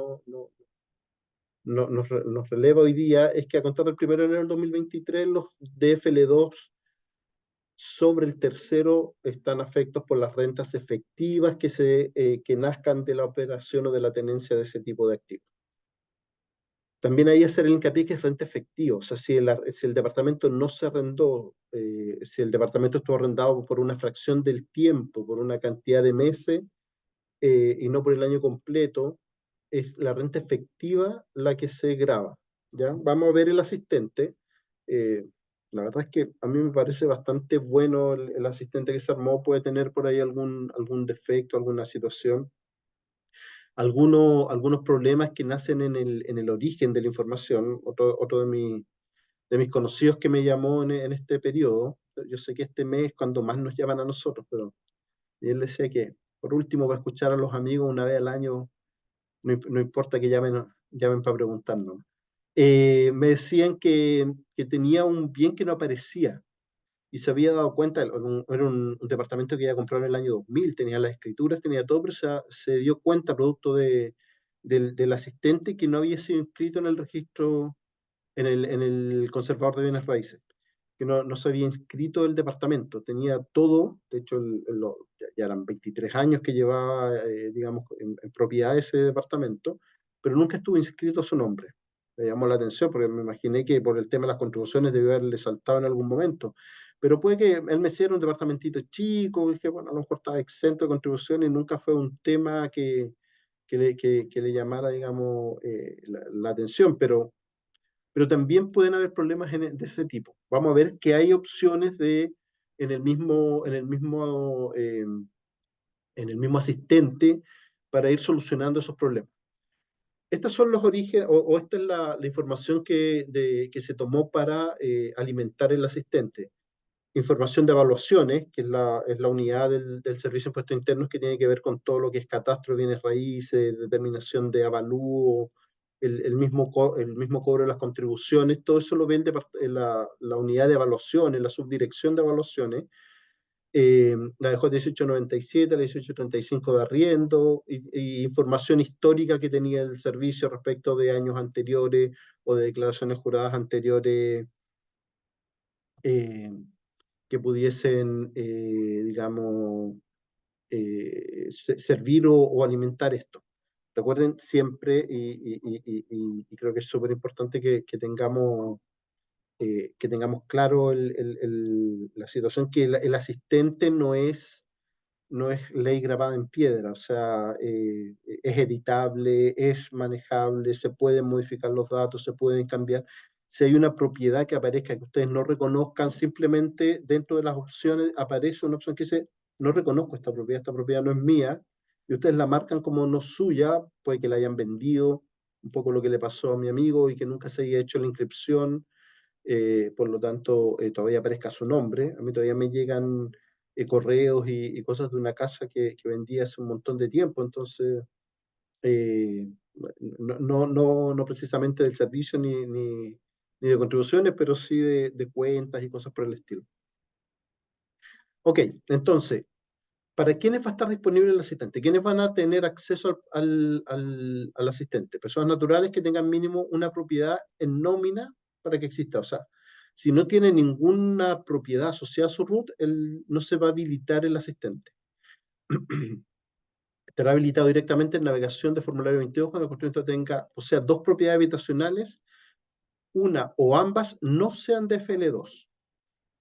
releva hoy día es que a contar del 1 de enero del 2023, los DFL2 sobre el tercero están afectos por las rentas efectivas que nazcan de la operación o de la tenencia de ese tipo de activos. También hay que hacer el hincapié que es renta efectiva, o sea, si el departamento no se arrendó, si el departamento estuvo arrendado por una fracción del tiempo, por una cantidad de meses, y no por el año completo, es la renta efectiva la que se graba, ¿ya? Vamos a ver el asistente. eh, la verdad es que a mí me parece bastante bueno el asistente que se armó, puede tener por ahí algún defecto, alguna situación, algunos problemas que nacen en el origen de la información. Otro de mis conocidos que me llamó en este periodo, yo sé que este mes es cuando más nos llaman a nosotros, pero él decía que por último va a escuchar a los amigos una vez al año, no importa que llamen para preguntarnos. Me decían que tenía un bien que no aparecía y se había dado cuenta, era un departamento que iba a comprar en el año 2000, tenía las escrituras, tenía todo, pero se dio cuenta, producto del asistente, que no había sido inscrito en el registro, en el conservador de bienes raíces, que no se había inscrito el departamento, tenía todo, de hecho ya eran 23 años que llevaba, digamos, en propiedad ese departamento, pero nunca estuvo inscrito su nombre. Me llamó la atención porque me imaginé que por el tema de las contribuciones debió haberle saltado en algún momento. Pero puede que él me hiciera un departamentito chico, y dije, bueno, a lo mejor estaba exento de contribuciones y nunca fue un tema que le llamara, digamos, la atención, pero también pueden haber problemas de ese tipo. Vamos a ver que hay opciones en el mismo, en el mismo, en el mismo asistente para ir solucionando esos problemas. Estos son los orígenes, o esta es la información que se tomó para alimentar el asistente. Información de evaluaciones, que es la unidad del Servicio de Impuestos Internos que tiene que ver con todo lo que es catastro de bienes raíces, determinación de avalúo, el mismo cobro de las contribuciones, todo eso lo ve la unidad de evaluaciones, la subdirección de evaluaciones, la dejó 1897, la 1835 de arriendo, y información histórica que tenía el servicio respecto de años anteriores o de declaraciones juradas anteriores eh, que pudiesen, digamos, servir o alimentar esto. Recuerden siempre, y creo que es súper importante que tengamos claro la situación, que el asistente no es ley grabada en piedra, o sea, es editable, es manejable, se pueden modificar los datos, se pueden cambiar. Si hay una propiedad que aparezca que ustedes no reconozcan, simplemente dentro de las opciones aparece una opción que dice, no reconozco esta propiedad no es mía, y ustedes la marcan como no suya, puede que la hayan vendido, un poco lo que le pasó a mi amigo y que nunca se haya hecho la inscripción, por lo tanto, todavía aparezca su nombre. A mí todavía me llegan correos y cosas de una casa que vendí hace un montón de tiempo, entonces, eh, no precisamente del servicio ni de contribuciones, pero sí de cuentas y cosas por el estilo. Ok, entonces, ¿para quiénes va a estar disponible el asistente? ¿Quiénes van a tener acceso al asistente? Personas naturales que tengan mínimo una propiedad en nómina para que exista. O sea, si no tiene ninguna propiedad asociada a su RUT, no se va a habilitar el asistente. estará habilitado directamente en navegación de formulario 22 cuando el contribuyente tenga, o sea, dos propiedades habitacionales, una o ambas no sean de FL2.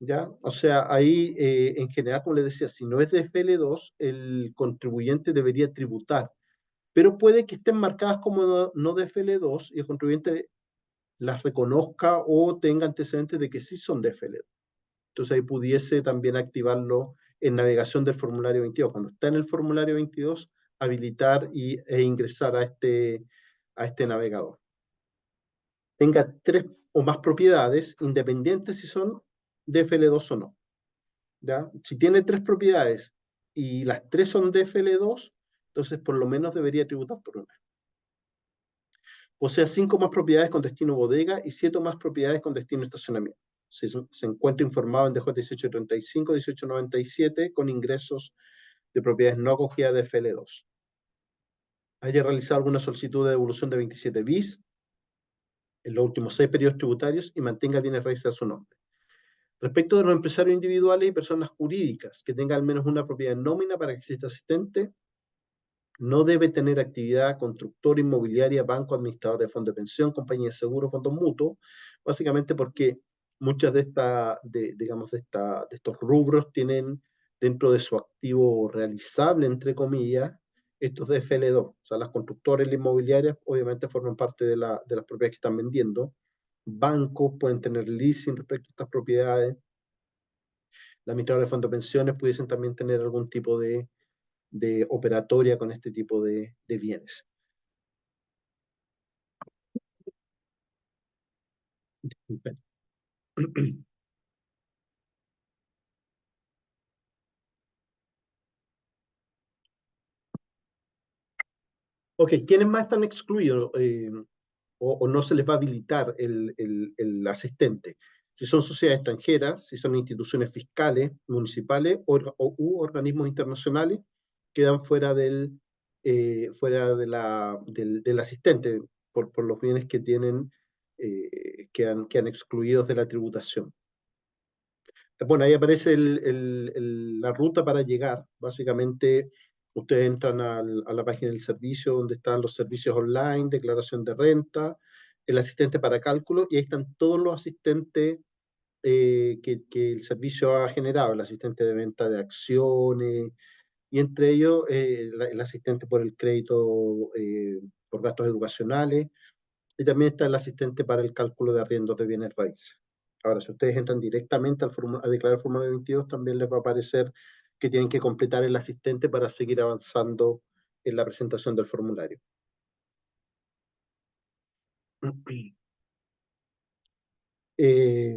¿Ya? O sea, ahí en general, como les decía, si no es de FL2, el contribuyente debería tributar, pero puede que estén marcadas como no de FL2 y el contribuyente las reconozca o tenga antecedentes de que sí son de FL2. Entonces ahí pudiese también activarlo en navegación del formulario 22. Cuando está en el formulario 22, habilitar e ingresar a este navegador. Tenga tres o más propiedades, independientes si son de FL2 o no. ¿Ya? Si tiene tres propiedades y las tres son de FL2, entonces por lo menos debería tributar por una. Posea 5 más propiedades con destino bodega y 7 más propiedades con destino estacionamiento. Se encuentra informado en DJ 1835, 1897 con ingresos de propiedades no acogidas de FL2. Haya realizado alguna solicitud de devolución de 27 bis en los últimos 6 periodos tributarios y mantenga bienes raíces a su nombre. Respecto de los empresarios individuales y personas jurídicas que tengan al menos una propiedad en nómina para que exista asistente, no debe tener actividad constructora, inmobiliaria, banco, administrador de fondos de pensión, compañía de seguro, fondos mutuos, básicamente porque muchas digamos, de estos rubros tienen dentro de su activo realizable, entre comillas, estos de FL2. O sea, las constructoras y las inmobiliarias obviamente forman parte de las propiedades que están vendiendo. Bancos pueden tener leasing respecto a estas propiedades. Las administradoras de fondos de pensiones pudiesen también tener algún tipo de operatoria con este tipo de bienes. Ok, ¿quiénes más están excluidos o no se les va a habilitar el asistente? Si son sociedades extranjeras, si son instituciones fiscales, municipales u organismos internacionales, quedan fuera del asistente por los bienes que tienen, que han excluidos de la tributación. Bueno, ahí aparece la ruta para llegar. Básicamente, ustedes entran a la página del servicio donde están los servicios online, declaración de renta, el asistente para cálculo, y ahí están todos los asistentes que el servicio ha generado, el asistente de venta de acciones, y entre ellos el asistente por el crédito por gastos educacionales, y también está el asistente para el cálculo de arriendos de bienes raíces. Ahora, si ustedes entran directamente a declarar el formulario 22, también les va a aparecer que tienen que completar el asistente para seguir avanzando en la presentación del formulario. Eh,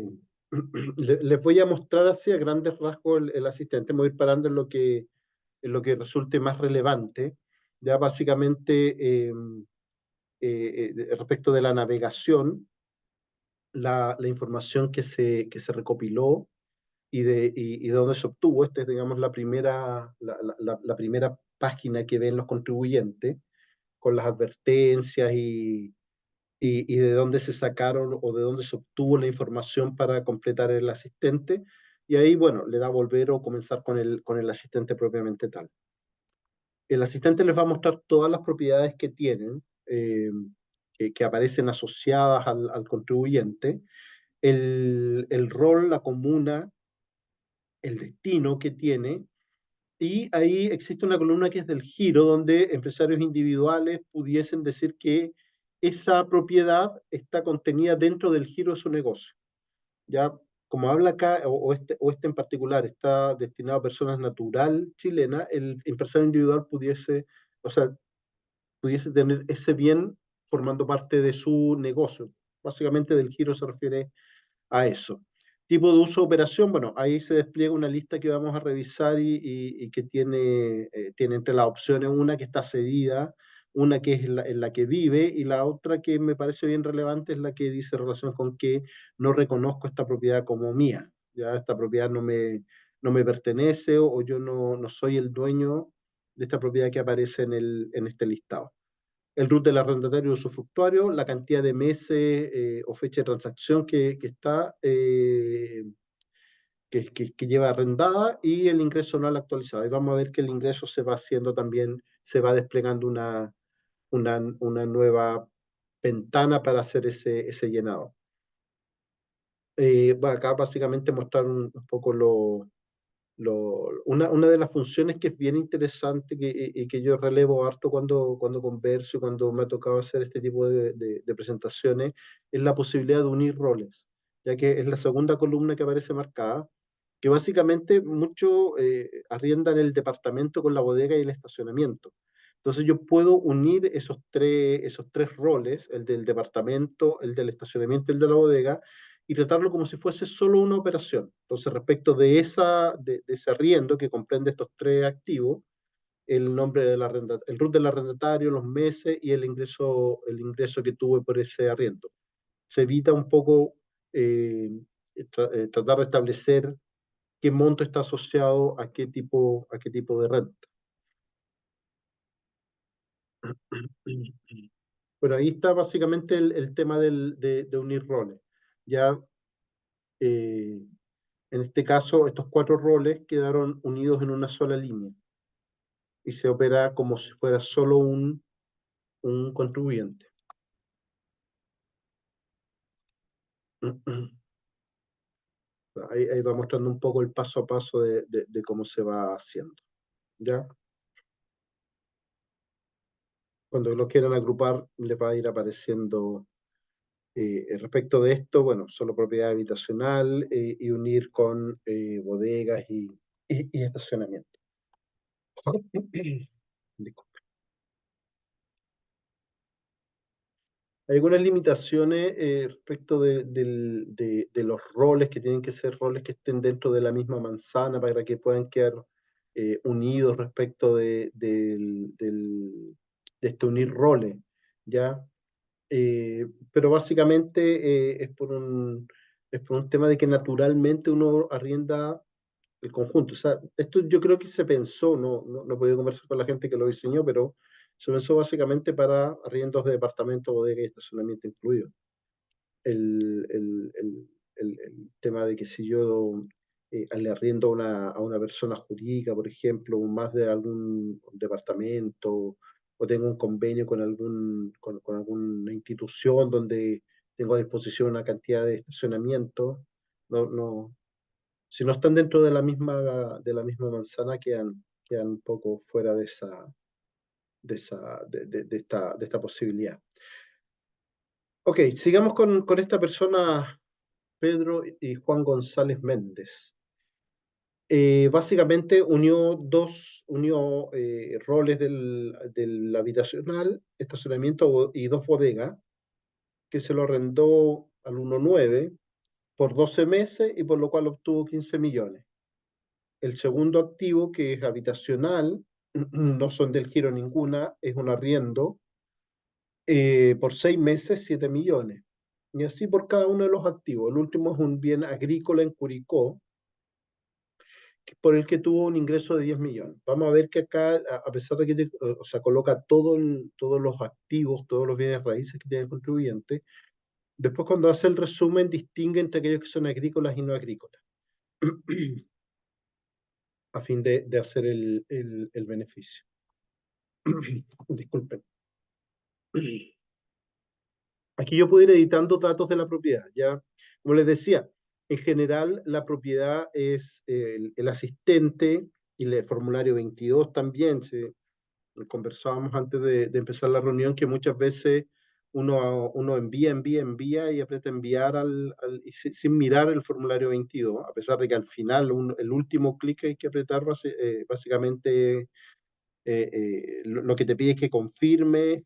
les voy a mostrar así a grandes rasgos el asistente. Me voy a ir parando en lo que resulte más relevante. Ya básicamente, respecto de la navegación, la información que se recopiló y de dónde se obtuvo. Esta es, digamos, la primera página que ven los contribuyentes con las advertencias y de dónde se sacaron o de dónde se obtuvo la información para completar el asistente. Y ahí, bueno, le da volver o comenzar con el asistente propiamente tal. El asistente les va a mostrar todas las propiedades que tienen, que aparecen asociadas al contribuyente, el rol, la comuna, el destino que tiene, y ahí existe una columna que es del giro, donde empresarios individuales pudiesen decir que esa propiedad está contenida dentro del giro de su negocio. Ya, como habla acá, o este en particular está destinado a personas natural chilenas, el empresario individual o sea, pudiese tener ese bien formando parte de su negocio. Básicamente del giro se refiere a eso. Tipo de uso de operación, bueno, ahí se despliega una lista que vamos a revisar y que tiene entre las opciones una que está cedida, una que es en la que vive y la otra que me parece bien relevante es la que dice relación con que no reconozco esta propiedad como mía, ya esta propiedad no me pertenece o yo no soy el dueño de esta propiedad que aparece en este listado. El RUT del arrendatario usufructuario, la cantidad de meses o fecha de transacción que que lleva arrendada y el ingreso anual actualizado. Y vamos a ver que el ingreso se va haciendo también, se va desplegando una nueva ventana para hacer ese llenado. Bueno, acá básicamente mostrar un poco una de las funciones que es bien interesante y que yo relevo harto cuando converso y cuando me ha tocado hacer este tipo de presentaciones es la posibilidad de unir roles, ya que es la segunda columna que aparece marcada, que básicamente mucho arriendan el departamento con la bodega y el estacionamiento. Entonces yo puedo unir esos tres roles, el del departamento, el del estacionamiento y el de la bodega, y tratarlo como si fuese solo una operación. Entonces, respecto de ese arriendo que comprende estos tres activos, el nombre el RUT del arrendatario, los meses y el ingreso que tuve por ese arriendo. Se evita un poco tratar de establecer qué monto está asociado a qué tipo de renta. Bueno, ahí está básicamente el tema de unir roles. Ya eh, en este caso, estos cuatro roles quedaron unidos en una sola línea y se opera como si fuera solo un contribuyente. Ahí va mostrando un poco el paso a paso de cómo se va haciendo. ¿Ya? Cuando lo quieran agrupar, le va a ir apareciendo respecto de esto, bueno, solo propiedad habitacional y unir con bodegas y estacionamiento. Disculpe. Hay algunas limitaciones respecto de los roles, que tienen que ser roles que estén dentro de la misma manzana para que puedan quedar unidos respecto de este unir roles, ¿ya? Pero básicamente es por un tema de que naturalmente uno arrienda el conjunto. O sea, esto yo creo que se pensó, no he podido conversar con la gente que lo diseñó, pero se pensó básicamente para arriendos de departamento, bodega y estacionamiento incluido. El tema de que si yo le arriendo a una persona jurídica, por ejemplo, más de algún departamento, o tengo un convenio con alguna institución donde tengo a disposición una cantidad de estacionamiento, si no están dentro de la misma manzana, quedan un poco fuera de esta posibilidad. Ok, sigamos con esta persona, Pedro y Juan González Méndez. Básicamente unió roles del habitacional, estacionamiento y dos bodegas, que se lo arrendó al 1.9 por 12 meses y por lo cual obtuvo 15 millones. El segundo activo, que es habitacional, no son del giro ninguna, es un arriendo, por 6 meses, 7 millones. Y así por cada uno de los activos. El último es un bien agrícola en Curicó, por el que tuvo un ingreso de 10 millones. Vamos a ver que acá, a pesar de que o sea, coloca todos los activos, todos los bienes raíces que tiene el contribuyente, después cuando hace el resumen distingue entre aquellos que son agrícolas y no agrícolas, a fin de hacer el beneficio. Disculpen. Aquí yo puedo ir editando datos de la propiedad. Ya, como les decía, en general la propiedad es el asistente y el formulario 22 también. Conversábamos antes de empezar la reunión que muchas veces uno envía y aprieta enviar y sin mirar el formulario 22, a pesar de que al final el último clic que hay que apretar básicamente lo que te pide es que confirme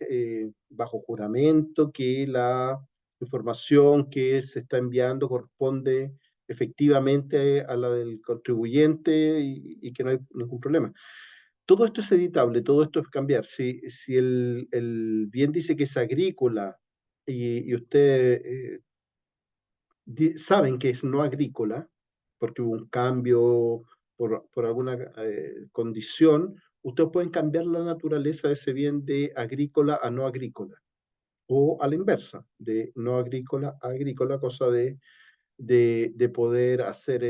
bajo juramento que la información que se está enviando corresponde efectivamente a la del contribuyente y que no hay ningún problema. Todo esto es editable, todo esto es cambiar. Si el bien dice que es agrícola y usted saben que es no agrícola, porque hubo un cambio por alguna condición, ustedes pueden cambiar la naturaleza de ese bien de agrícola a no agrícola, o a la inversa, de no agrícola a agrícola, cosa de poder hacer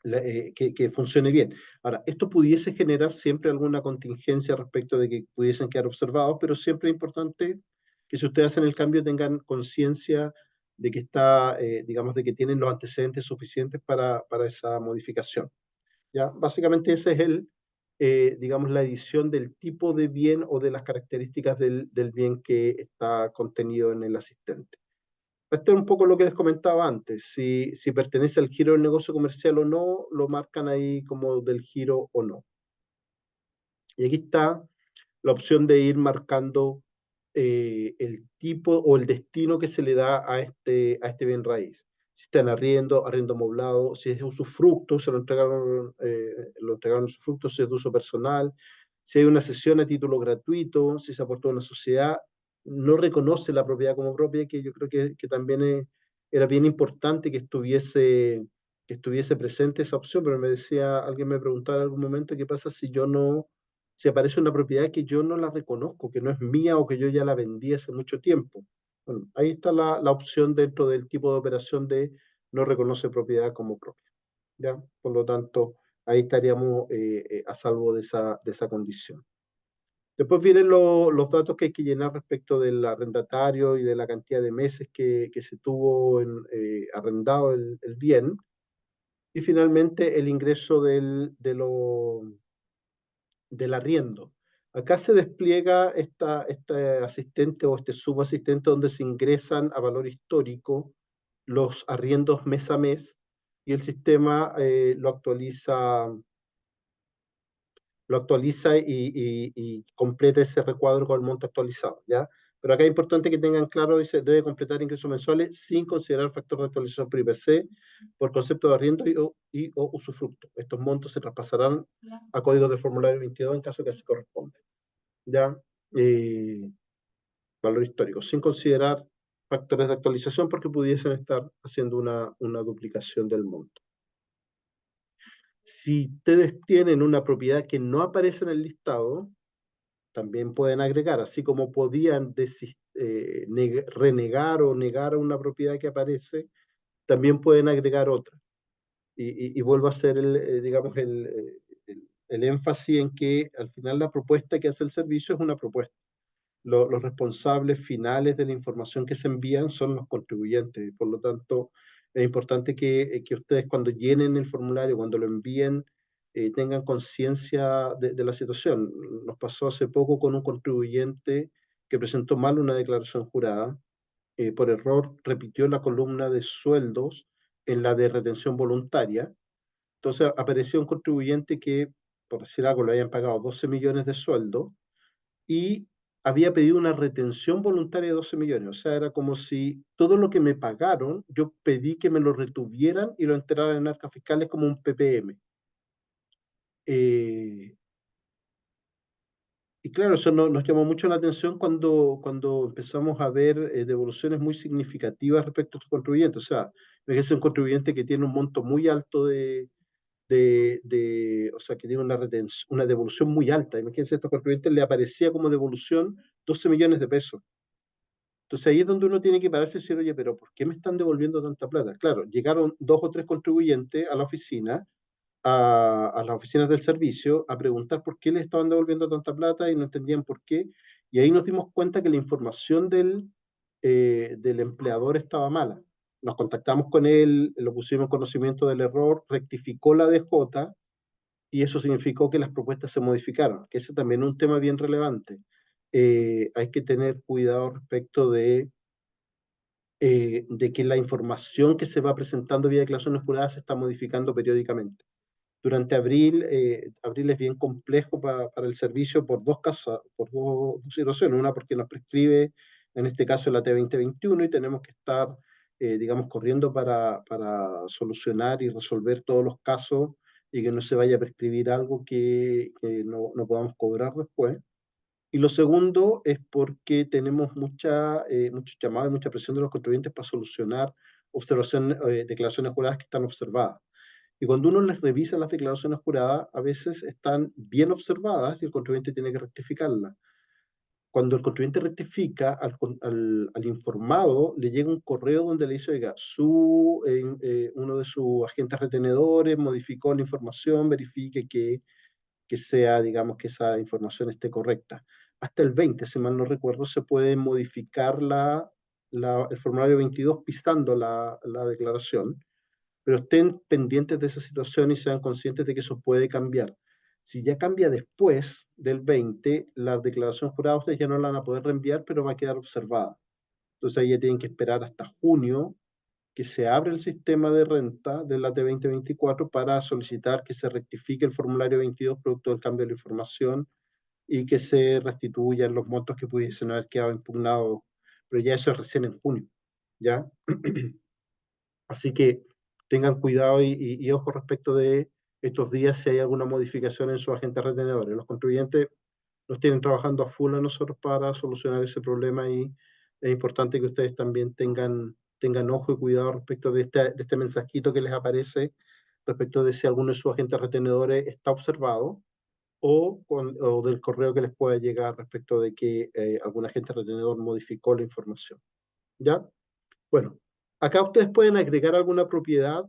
que funcione bien. Ahora, esto pudiese generar siempre alguna contingencia respecto de que pudiesen quedar observados, pero siempre es importante que si ustedes hacen el cambio tengan conciencia de que está, digamos, de que tienen los antecedentes suficientes para esa modificación. ¿Ya? Básicamente ese es digamos, la edición del tipo de bien o de las características del bien que está contenido en el asistente. Esto es un poco lo que les comentaba antes. Si pertenece al giro del negocio comercial o no, lo marcan ahí como del giro o no. Y aquí está la opción de ir marcando el tipo o el destino que se le da a este bien raíz. Si está en arriendo, arriendo moblado, si es de usufructo, se lo entregaron usufructo, si es de uso personal, si hay una cesión a título gratuito, si se aportó a una sociedad, no reconoce la propiedad como propia, que yo creo que también era bien importante que estuviese presente esa opción, pero me decía, alguien me preguntaba en algún momento, ¿qué pasa si yo no, si aparece una propiedad que yo no la reconozco, que no es mía o que yo ya la vendí hace mucho tiempo? Bueno, ahí está la opción dentro del tipo de operación de no reconoce propiedad como propia. ¿Ya? Por lo tanto, ahí estaríamos a salvo de esa condición. Después vienen los datos que hay que llenar respecto del arrendatario y de la cantidad de meses que se tuvo arrendado el bien. Y finalmente el ingreso del arriendo. Acá se despliega este asistente o este subasistente donde se ingresan a valor histórico los arriendos mes a mes y el sistema lo actualiza y completa ese recuadro con el monto actualizado, ¿ya? Pero acá es importante que tengan claro, dice, debe completar ingresos mensuales sin considerar factor de actualización por IPC, por concepto de arriendo o usufructo. Estos montos se traspasarán a códigos de formulario 22 en caso que así corresponda, ¿ya? Eh, Valor histórico, sin considerar factores de actualización porque pudiesen estar haciendo una duplicación del monto. Si ustedes tienen una propiedad que no aparece en el listado, también pueden agregar, así como podían renegar o negar una propiedad que aparece, también pueden agregar otra. Y vuelvo a hacer digamos, el énfasis en que al final la propuesta que hace el servicio es una propuesta. Los responsables finales de la información que se envían son los contribuyentes. Por lo tanto, es importante que ustedes cuando llenen el formulario, cuando lo envíen, tengan conciencia de la situación. Nos pasó hace poco con un contribuyente que presentó mal una declaración jurada. Por error repitió la columna de sueldos en la de retención voluntaria. Entonces apareció un contribuyente que, por decir algo, le habían pagado 12 millones de sueldo y había pedido una retención voluntaria de 12 millones. O sea, era como si todo lo que me pagaron, yo pedí que me lo retuvieran y lo enteraran en arcas fiscales como un PPM. Eh, y claro, eso nos llamó mucho la atención cuando empezamos a ver devoluciones muy significativas respecto a estos contribuyentes. O sea, es un contribuyente que tiene un monto muy alto o sea, que tiene una devolución muy alta. Imagínense, a estos contribuyentes le aparecía como devolución 12 millones de pesos. Entonces ahí es donde uno tiene que pararse y decir, oye, pero ¿por qué me están devolviendo tanta plata? Claro, llegaron 2 o 3 contribuyentes a la oficina, a las oficinas del servicio, a preguntar por qué les estaban devolviendo tanta plata y no entendían por qué. Y ahí nos dimos cuenta que la información del empleador estaba mala. Nos contactamos con él, lo pusimos en conocimiento del error, rectificó la DJ y eso significó que las propuestas se modificaron, que ese también es un tema bien relevante. Hay que tener cuidado respecto de que la información que se va presentando vía declaraciones juradas se está modificando periódicamente. Durante abril es bien complejo para el servicio por dos casos, por dos situaciones. Una porque nos prescribe, en este caso, la T2021 y tenemos que estar, digamos, corriendo para solucionar y resolver todos los casos y que no se vaya a prescribir algo que no podamos cobrar después. Y lo segundo es porque tenemos muchos llamados y mucha presión de los contribuyentes para solucionar declaraciones juradas que están observadas. Y cuando uno les revisa las declaraciones juradas, a veces están bien observadas y el contribuyente tiene que rectificarlas. cuando el contribuyente rectifica, al informado le llega un correo donde le dice, oiga, uno de sus agentes retenedores modificó la información, verifique que sea, digamos, que esa información esté correcta. Hasta el 20, si mal no recuerdo, se puede modificar el formulario 22 pisando la declaración, pero estén pendientes de esa situación y sean conscientes de que eso puede cambiar. Si ya cambia después del 20, la declaración jurada ustedes ya no la van a poder reenviar, pero va a quedar observada. Entonces ahí ya tienen que esperar hasta junio que se abre el sistema de renta de la T2024 para solicitar que se rectifique el formulario 22 producto del cambio de la información y que se restituyan los montos que pudiesen haber quedado impugnados, pero ya eso es recién en junio, ¿ya? Así que tengan cuidado y ojo respecto de estos días si hay alguna modificación en sus agentes retenedores. Los contribuyentes nos tienen trabajando a full a nosotros para solucionar ese problema y es importante que ustedes también tengan ojo y cuidado respecto de este mensajito que les aparece respecto de si alguno de sus agentes retenedores está observado o del correo que les pueda llegar respecto de que algún agente retenedor modificó la información. ¿Ya? Bueno, acá ustedes pueden agregar alguna propiedad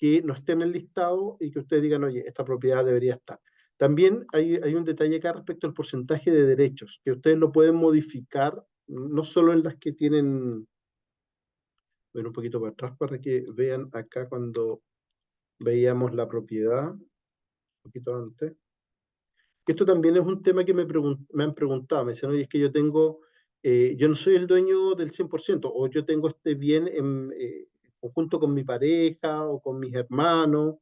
que no esté en el listado y que ustedes digan, oye, esta propiedad debería estar. También hay un detalle acá respecto al porcentaje de derechos, que ustedes lo pueden modificar, no solo en las que tienen, ver un poquito para atrás para que vean acá cuando veíamos la propiedad, un poquito antes. Esto también es un tema que me han preguntado, me dicen, oye, es que yo no soy el dueño del 100%, o yo tengo este bien en conjunto con mi pareja o con mis hermanos.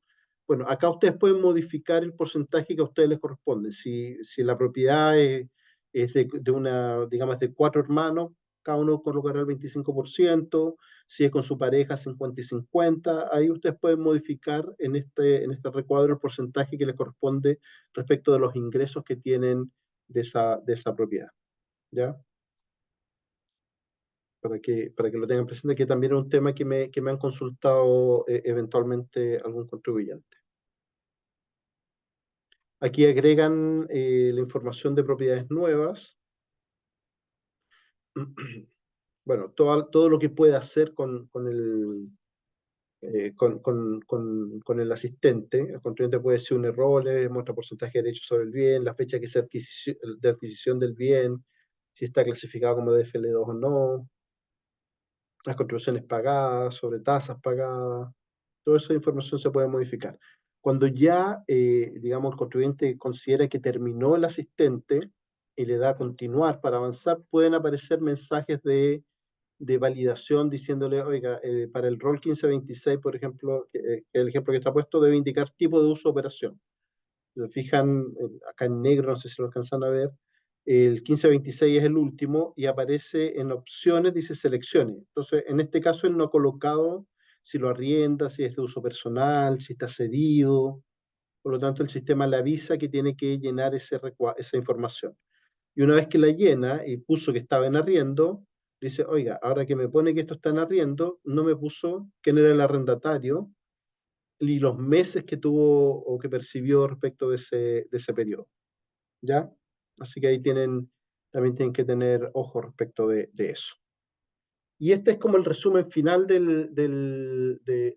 Bueno, acá ustedes pueden modificar el porcentaje que a ustedes les corresponde. Si la propiedad es digamos, de 4 hermanos, cada uno colocará el 25%, si es con su pareja 50 y 50, ahí ustedes pueden modificar en este recuadro el porcentaje que les corresponde respecto de los ingresos que tienen de esa propiedad, ¿ya? Para que lo tengan presente, que también es un tema que me han consultado eventualmente algún contribuyente. Aquí agregan la información de propiedades nuevas. Bueno, todo lo que puede hacer con el asistente. El contribuyente puede decir un error, muestra porcentaje de derechos sobre el bien, la fecha que se de adquisición del bien, si está clasificado como DFL2 o no, las contribuciones pagadas, sobre tasas pagadas, toda esa información se puede modificar. Cuando ya, digamos, el contribuyente considera que terminó el asistente y le da a continuar para avanzar, pueden aparecer mensajes de validación diciéndole, oiga, para el rol 1526, por ejemplo, el ejemplo que está puesto debe indicar tipo de uso o operación. Si se fijan, acá en negro, no sé si lo alcanzan a ver, el 1526 es el último y aparece en opciones, dice selecciones. Entonces, en este caso, él no ha colocado si lo arrienda, si es de uso personal, si está cedido. Por lo tanto, el sistema le avisa que tiene que llenar esa información. Y una vez que la llena y puso que estaba en arriendo, dice, oiga, ahora que me pone que esto está en arriendo, no me puso quién era el arrendatario y los meses que tuvo o que percibió respecto de ese periodo. ¿Ya? Así que ahí también tienen que tener ojo respecto de eso. Y este es como el resumen final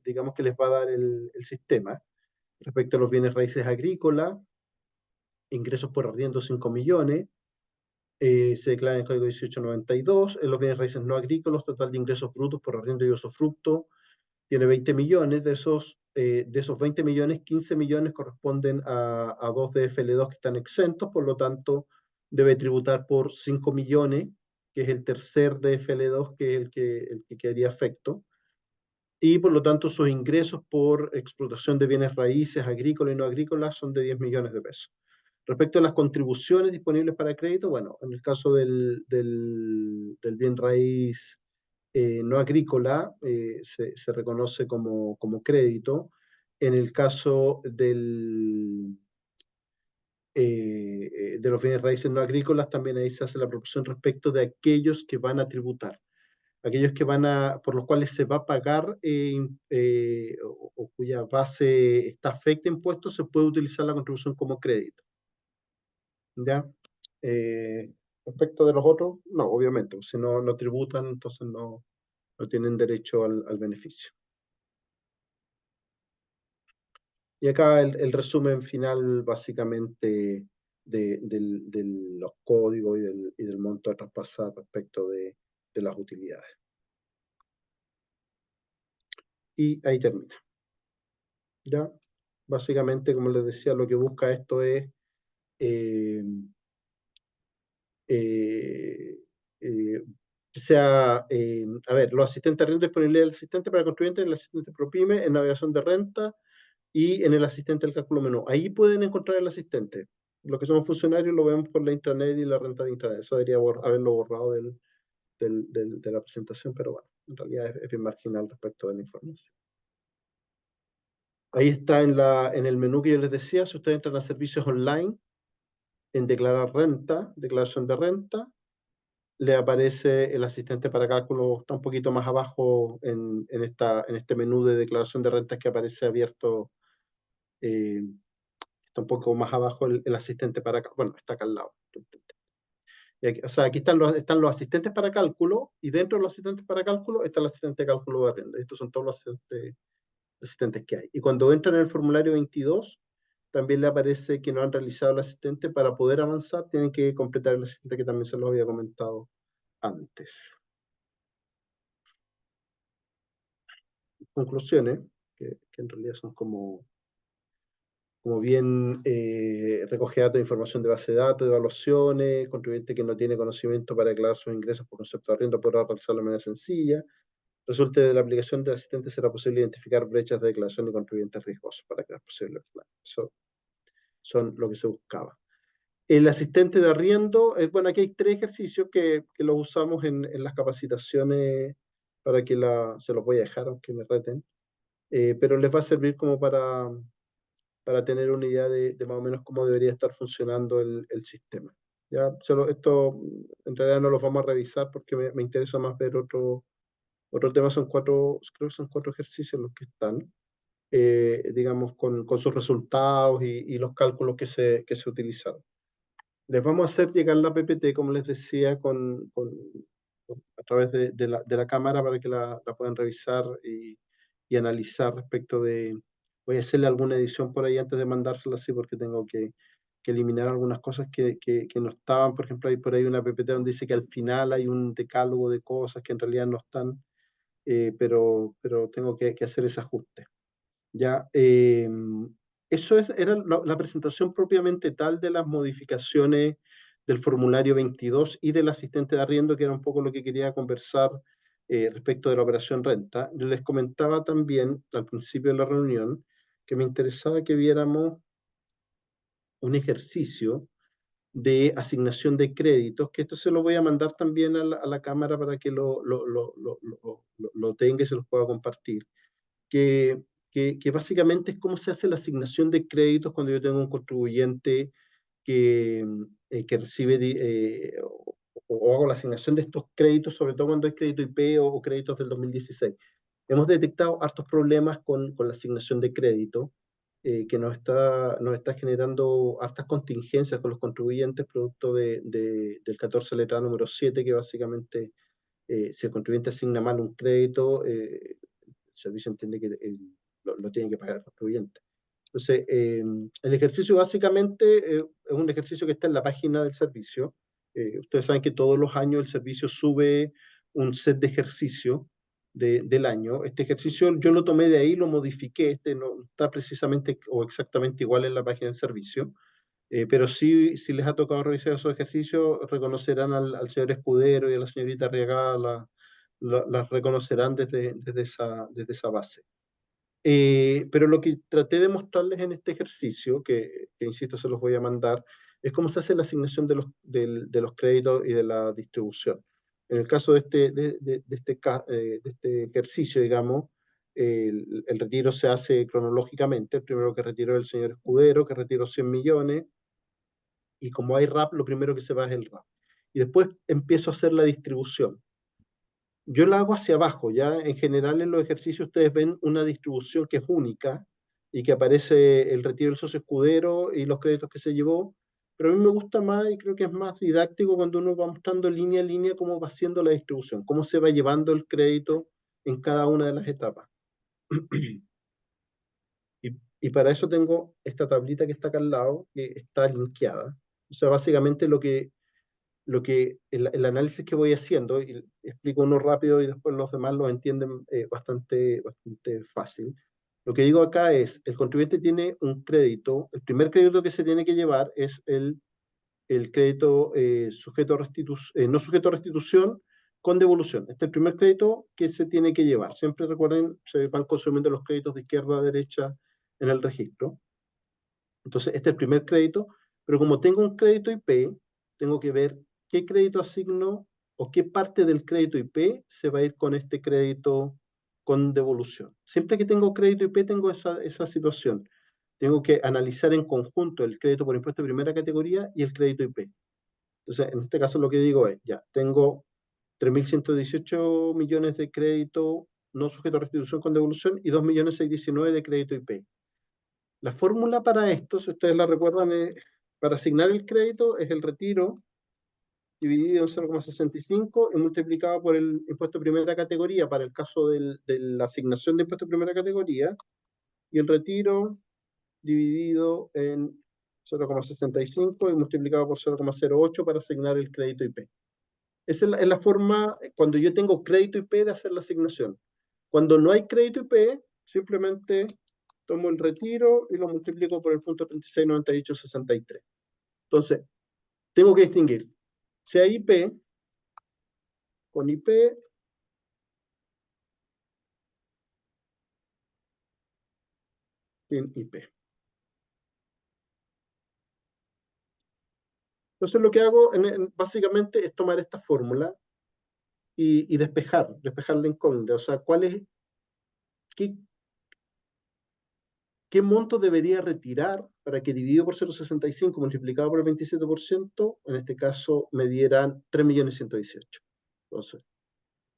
digamos, que les va a dar el sistema respecto a los bienes raíces agrícolas, ingresos por arriendo 5 millones, se declara en el Código 1892, en los bienes raíces no agrícolas, total de ingresos brutos por arriendo y usufructo, tiene 20 millones, de esos 20 millones, 15 millones corresponden a dos DFL2 que están exentos, por lo tanto, debe tributar por 5 millones, que es el tercer DFL2, que es el que quedaría afecto, y por lo tanto sus ingresos por explotación de bienes raíces agrícolas y no agrícolas son de 10 millones de pesos. Respecto a las contribuciones disponibles para crédito, bueno, en el caso del bien raíz no agrícola se reconoce como crédito. En el caso de los bienes raíces no agrícolas, también ahí se hace la proporción respecto de aquellos que van a tributar, aquellos por los cuales se va a pagar o cuya base está afecta a impuestos, se puede utilizar la contribución como crédito. ¿Ya? Respecto de los otros, no, obviamente, si no tributan, entonces no tienen derecho al beneficio. Y acá el resumen final, básicamente, de los códigos y del monto a traspasar respecto de las utilidades. Y ahí termina. ¿Ya? Básicamente, como les decía, lo que busca esto es eh, eh, eh, que sea, a ver, los asistentes de renta, disponibilidad del asistente para contribuyentes, el asistente ProPyme, en navegación de renta y en el asistente del cálculo menú. Ahí pueden encontrar el asistente. Los que somos funcionarios lo vemos por la intranet y la renta de intranet. Eso debería haberlo borrado de la presentación, pero bueno, en realidad es bien marginal respecto de la información. Ahí está en el menú que yo les decía, si ustedes entran a servicios online, en declarar renta, declaración de renta, le aparece el asistente para cálculo, está un poquito más abajo en este menú de declaración de rentas que aparece abierto, está un poco más abajo el asistente para cálculo, bueno, está acá al lado. Y aquí, o sea, aquí están los asistentes para cálculo y dentro de los asistentes para cálculo está el asistente de cálculo de arriendo. Estos son todos los asistentes que hay. Y cuando entran en el formulario 22, también le aparece que no han realizado el asistente. Para poder avanzar, tienen que completar el asistente que también se los había comentado antes. Conclusiones, que en realidad son como bien recoge datos de información de base de datos, de evaluaciones, contribuyente que no tiene conocimiento para declarar sus ingresos por concepto de arriendo podrá realizarlo de manera sencilla. Resulte de la aplicación del asistente será posible identificar brechas de declaración de contribuyentes riesgosos para que es posible. Eso son lo que se buscaba. El asistente de arriendo, bueno, aquí hay 3 ejercicios que los usamos en las capacitaciones para que se los voy a dejar, aunque me reten, pero les va a servir como para tener una idea de más o menos cómo debería estar funcionando el sistema. ¿Ya? Esto en realidad no los vamos a revisar porque me interesa más ver otro tema, creo que son 4 ejercicios los que están, digamos, con sus resultados y los cálculos que se utilizaron. Les vamos a hacer llegar la PPT, como les decía, a través de la cámara para que la puedan revisar y analizar respecto de... Voy a hacerle alguna edición por ahí antes de mandársela así porque tengo que eliminar algunas cosas que no estaban. Por ejemplo, hay por ahí una PPT donde dice que al final hay un decálogo de cosas que en realidad no están, pero tengo que hacer ese ajuste. Ya, eso era la presentación propiamente tal de las modificaciones del formulario 22 y del asistente de arriendo, que era un poco lo que quería conversar respecto de la operación renta. Yo les comentaba también al principio de la reunión que me interesaba que viéramos un ejercicio de asignación de créditos, que esto se lo voy a mandar también a la cámara para que lo tenga y se los pueda compartir. Que básicamente es cómo se hace la asignación de créditos cuando yo tengo un contribuyente que recibe o hago la asignación de estos créditos, sobre todo cuando hay crédito IP o créditos del 2016. Hemos detectado hartos problemas con la asignación de crédito, que nos está generando hartas contingencias con los contribuyentes, producto del 14 letra número 7, que básicamente, si el contribuyente asigna mal un crédito, el servicio entiende que lo tiene que pagar el contribuyente. Entonces, el ejercicio básicamente es un ejercicio que está en la página del servicio. Ustedes saben que todos los años el servicio sube un set de ejercicio del año. Este ejercicio yo lo tomé de ahí, lo modifiqué, no está precisamente o exactamente igual en la página del servicio, pero sí, si les ha tocado revisar esos ejercicios, reconocerán al señor Escudero y a la señorita Arriagada, las reconocerán desde esa base. Pero lo que traté de mostrarles en este ejercicio, que insisto se los voy a mandar, es cómo se hace la asignación de los créditos y de la distribución. En el caso de este ejercicio, digamos, el retiro se hace cronológicamente. El primero que retiró es el señor Escudero, que retiró 100 millones, y como hay RAP, lo primero que se va es el RAP. Y después empiezo a hacer la distribución. Yo la hago hacia abajo, ya en general en los ejercicios ustedes ven una distribución que es única y que aparece el retiro del socio Escudero y los créditos que se llevó, pero a mí me gusta más y creo que es más didáctico cuando uno va mostrando línea a línea cómo va haciendo la distribución, cómo se va llevando el crédito en cada una de las etapas. Y para eso tengo esta tablita que está acá al lado, que está linkeada. O sea, básicamente el análisis que voy haciendo, y explico uno rápido y después los demás lo entienden bastante fácil. Lo que digo acá es, el contribuyente tiene un crédito, el primer crédito que se tiene que llevar es el crédito no sujeto a restitución con devolución. Este es el primer crédito que se tiene que llevar. Siempre recuerden, se van consumiendo los créditos de izquierda a derecha en el registro. Entonces, este es el primer crédito, pero como tengo un crédito IP, tengo que ver qué crédito asigno o qué parte del crédito IP se va a ir con este crédito con devolución. Siempre que tengo crédito IP tengo esa situación. Tengo que analizar en conjunto el crédito por impuesto de primera categoría y el crédito IP. Entonces, en este caso lo que digo es, ya, tengo 3.118 millones de crédito no sujeto a restitución con devolución y 2.619 de crédito IP. La fórmula para esto, si ustedes la recuerdan, para asignar el crédito es el retiro dividido en 0,65 y multiplicado por el impuesto de primera categoría para el caso de la asignación de impuesto de primera categoría, y el retiro dividido en 0,65 y multiplicado por 0,08 para asignar el crédito IP. Esa es la forma, cuando yo tengo crédito IP, de hacer la asignación. Cuando no hay crédito IP, simplemente tomo el retiro y lo multiplico por el punto 369863. Entonces, tengo que distinguir si hay IP con IP sin IP. Entonces, lo que hago básicamente es tomar esta fórmula y despejar la incógnita. O sea, qué, qué monto debería retirar para que dividido por 0,65 multiplicado por el 27%, en este caso me dieran 3.118.000. Entonces,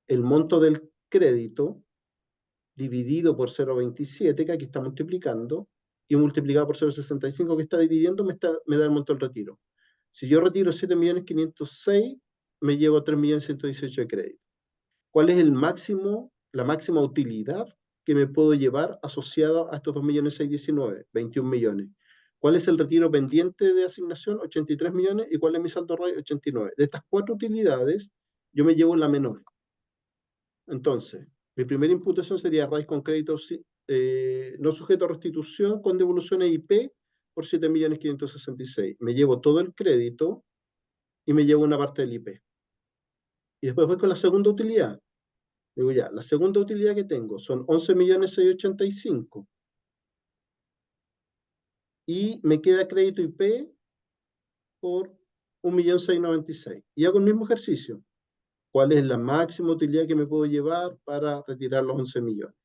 el monto del crédito dividido por 0,27, que aquí está multiplicando, y multiplicado por 0,65 que está dividiendo, me da el monto del retiro. Si yo retiro 7.506.000, me llevo a 3.118.000 de crédito. ¿Cuál es la máxima utilidad que me puedo llevar asociado a estos 2.619.000? 21 millones. ¿Cuál es el retiro pendiente de asignación? 83 millones. ¿Y cuál es mi saldo ROI? 89. De estas cuatro utilidades, yo me llevo la menor. Entonces, mi primera imputación sería raíz con crédito no sujeto a restitución con devolución EIP por 7.566.000. Me llevo todo el crédito y me llevo una parte del IP. Y después voy con la segunda utilidad. Digo ya, la segunda utilidad que tengo son 11.685.000 y me queda crédito IP por 1.696.000. Y hago el mismo ejercicio. ¿Cuál es la máxima utilidad que me puedo llevar para retirar los 11 millones?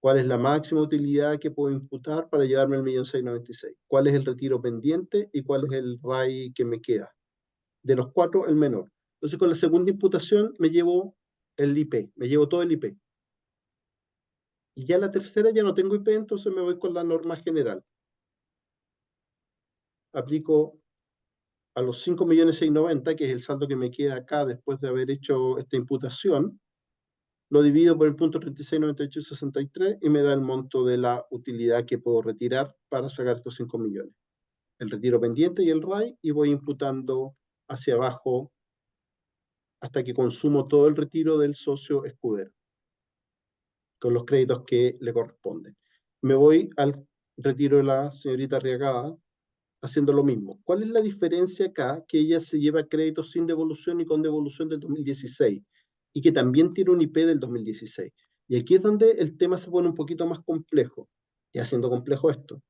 ¿Cuál es la máxima utilidad que puedo imputar para llevarme el 1.696.000? ¿Cuál es el retiro pendiente y cuál es el RAI que me queda? De los cuatro, el menor. Entonces, con la segunda imputación me llevo el IP, me llevo todo el IP. Y ya la tercera ya no tengo IP, entonces me voy con la norma general. Aplico a los 5.690.000, que es el saldo que me queda acá después de haber hecho esta imputación, lo divido por el punto 369863 y me da el monto de la utilidad que puedo retirar para sacar estos 5 millones. El retiro pendiente y el RAI, y voy imputando hacia abajo hasta que consumo todo el retiro del socio escudero, con los créditos que le corresponden. Me voy al retiro de la señorita Arriagada, haciendo lo mismo. ¿Cuál es la diferencia acá? Que ella se lleva créditos sin devolución y con devolución del 2016, y que también tiene un IP del 2016. Y aquí es donde el tema se pone un poquito más complejo, y haciendo complejo esto,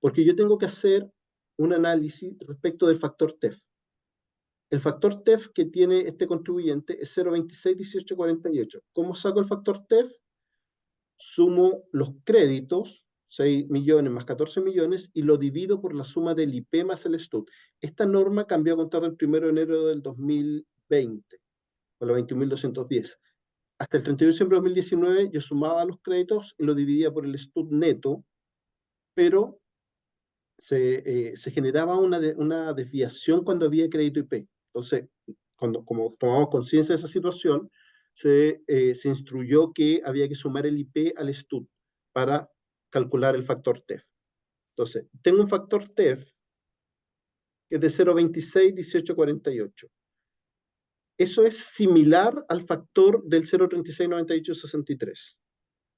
porque yo tengo que hacer un análisis respecto del factor TEF. El factor TEF que tiene este contribuyente es 0,261848. ¿Cómo saco el factor TEF? Sumo los créditos, 6 millones más 14 millones, y lo divido por la suma del IP más el STUT. Esta norma cambió a contar del 1 de enero del 2020, con la 21.210. Hasta el 31 de diciembre de 2019 yo sumaba los créditos y lo dividía por el STUT neto, pero se generaba una desviación cuando había crédito IP. Entonces, como tomamos conciencia de esa situación, se instruyó que había que sumar el IP al STUT para calcular el factor TEF. Entonces, tengo un factor TEF que es de 0,261848. Eso es similar al factor del 0,369863.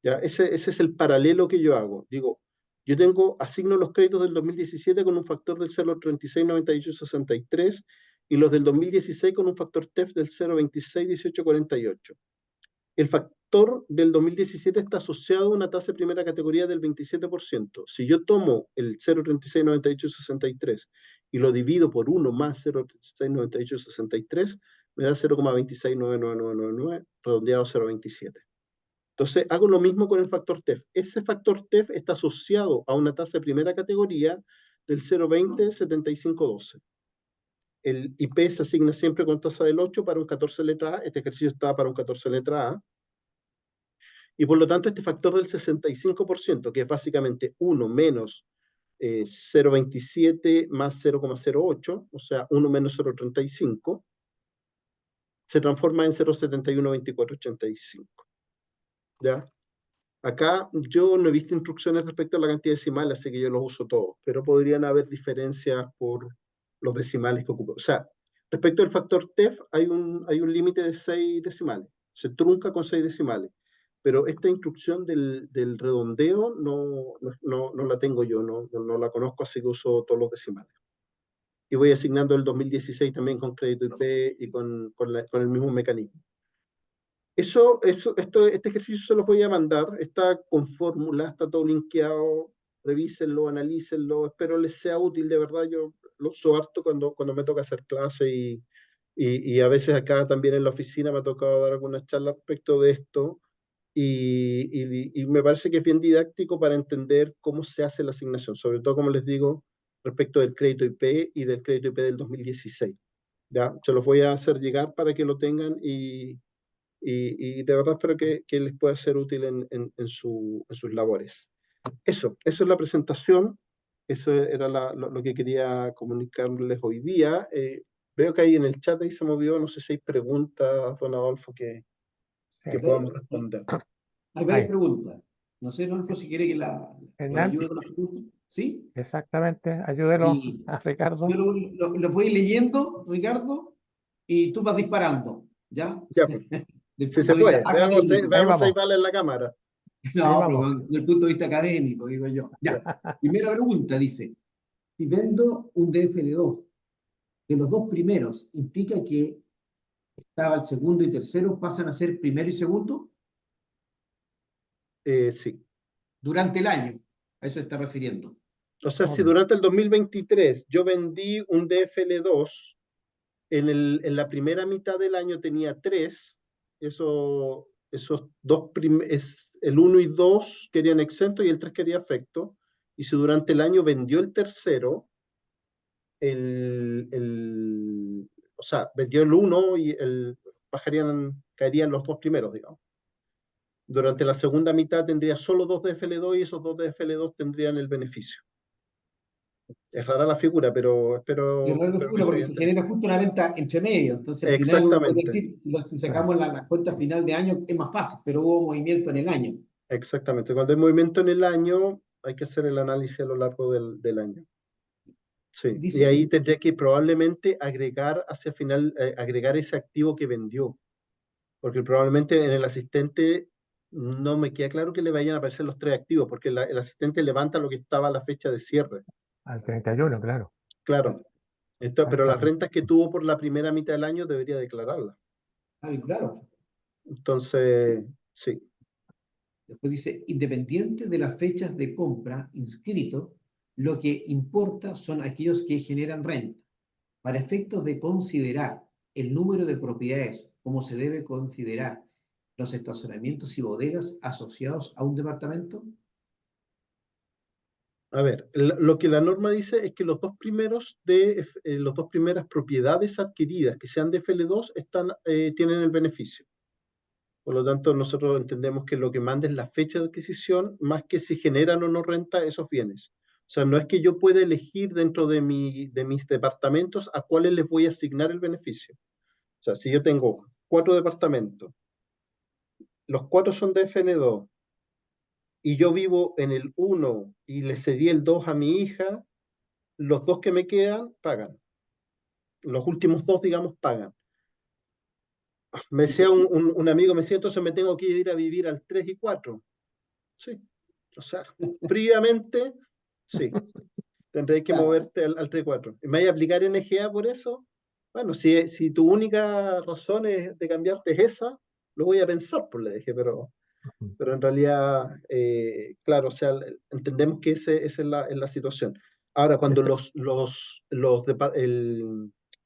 ¿Ya? Ese es el paralelo que yo hago. Digo, asigno los créditos del 2017 con un factor del 0,369863 y los del 2016 con un factor TEF del 0,261848. El factor del 2017 está asociado a una tasa de primera categoría del 27%. Si yo tomo el 0,369863 y lo divido por 1 más 0,369863, me da 0,269999, redondeado a 0,27. Entonces, hago lo mismo con el factor TEF. Ese factor TEF está asociado a una tasa de primera categoría del 0,207512. El IP se asigna siempre con tasa del 8 para un 14 letra A. Este ejercicio está para un 14 letra A. Y por lo tanto, este factor del 65%, que es básicamente 1 menos 0,27 más 0,08, o sea, 1 menos 0,35, se transforma en 0,712485. ¿Ya? Acá yo no he visto instrucciones respecto a la cantidad decimal, así que yo los uso todos, pero podrían haber diferencias por los decimales que ocupo. O sea, respecto al factor TEF, hay un límite de 6 decimales. Se trunca con 6 decimales. Pero esta instrucción del redondeo no la tengo yo, no la conozco, así que uso todos los decimales. Y voy asignando el 2016 también con crédito IP y con el mismo mecanismo. Este ejercicio se los voy a mandar, está con fórmula, está todo linkeado, revísenlo, analícenlo, espero les sea útil, de verdad, yo lo uso harto cuando me toca hacer clase y a veces acá también en la oficina me ha tocado dar algunas charlas respecto de esto y me parece que es bien didáctico para entender cómo se hace la asignación, sobre todo, como les digo, respecto del crédito IP y del crédito IP del 2016. ¿Ya? Se los voy a hacer llegar para que lo tengan y de verdad espero que les pueda ser útil en sus labores. Eso es la presentación, eso era lo que quería comunicarles hoy día. Veo que ahí en el chat ahí se movió, no sé si hay preguntas, don Adolfo, que Sí. podamos responder. Hay varias Ahí. preguntas. No sé, Rodolfo, si quiere que la Hernán, ayude con las preguntas. ¿Sí? exactamente, ayúdelo Y a Ricardo. yo lo voy leyendo, Ricardo, y tú vas disparando, ¿ya? Ya, pues, Del si punto se de vista puede, veamos, académico. Ahí veamos si vamos, vale en la cámara. ahí No, pero vamos. desde el punto de vista académico, digo yo. Ya. Primera pregunta dice, si vendo un DFL2, de los dos primeros, ¿implica que estaba el segundo y tercero pasan a ser primero y segundo Sí. durante el año? A eso se está refiriendo. O sea, si Obvio. durante el 2023 yo vendí un DFL2, en la primera mitad del año tenía 3, esos dos el 1 y 2 querían exento y el 3 quería afecto. Y si durante el año vendió el tercero, o sea, vendió el 1 y caerían los dos primeros, digamos. Durante la segunda mitad tendría solo 2 DFL2 y esos 2 DFL2 tendrían el beneficio. Es rara la figura, pero Y espero, raro la espero que figura se porque haya se entendido. genera justo una venta entre medio. Entonces, al final uno puede Exactamente, decir, si Claro. sacamos la cuenta final de año, es más fácil, pero hubo movimiento en el año. exactamente. Cuando hay movimiento en el año, hay que hacer el análisis a lo largo del año. Sí, y Dice, ahí tendría que probablemente agregar ese activo que vendió, porque probablemente en el asistente no me queda claro que le vayan a aparecer los 3 activos, porque el asistente levanta lo que estaba a la fecha de cierre. Al 31, claro. Claro, pero las Exactamente. rentas que tuvo por la primera mitad del año debería declararlas. claro. Entonces, sí. Después dice, independiente de las fechas de compra inscrito, lo que importa son aquellos que generan renta. Para efectos de considerar el número de propiedades, como se debe considerar los estacionamientos y bodegas asociados a un departamento. A ver, lo que la norma dice es que los dos primeras propiedades adquiridas que sean de FL2 tienen el beneficio. Por lo tanto, nosotros entendemos que lo que manda es la fecha de adquisición, más que si generan o no renta esos bienes. O sea, no es que yo pueda elegir dentro de mis departamentos a cuáles les voy a asignar el beneficio. O sea, si yo tengo 4 departamentos, los 4 son de FN2, y yo vivo en el 1 y le cedí el 2 a mi hija, los 2 que me quedan pagan. Los últimos 2, digamos, pagan. Me decía un amigo, me decía, entonces me tengo que ir a vivir al 3 y 4. Sí, o sea, fríamente, sí, tendréis que Claro, moverte al 3 y 4. ¿Y me vais a aplicar NGA por eso? Bueno, si tu única razón de cambiarte es esa, lo voy a pensar, pues le dije, pero en realidad, claro, o sea, entendemos que esa es la situación. Ahora, cuando los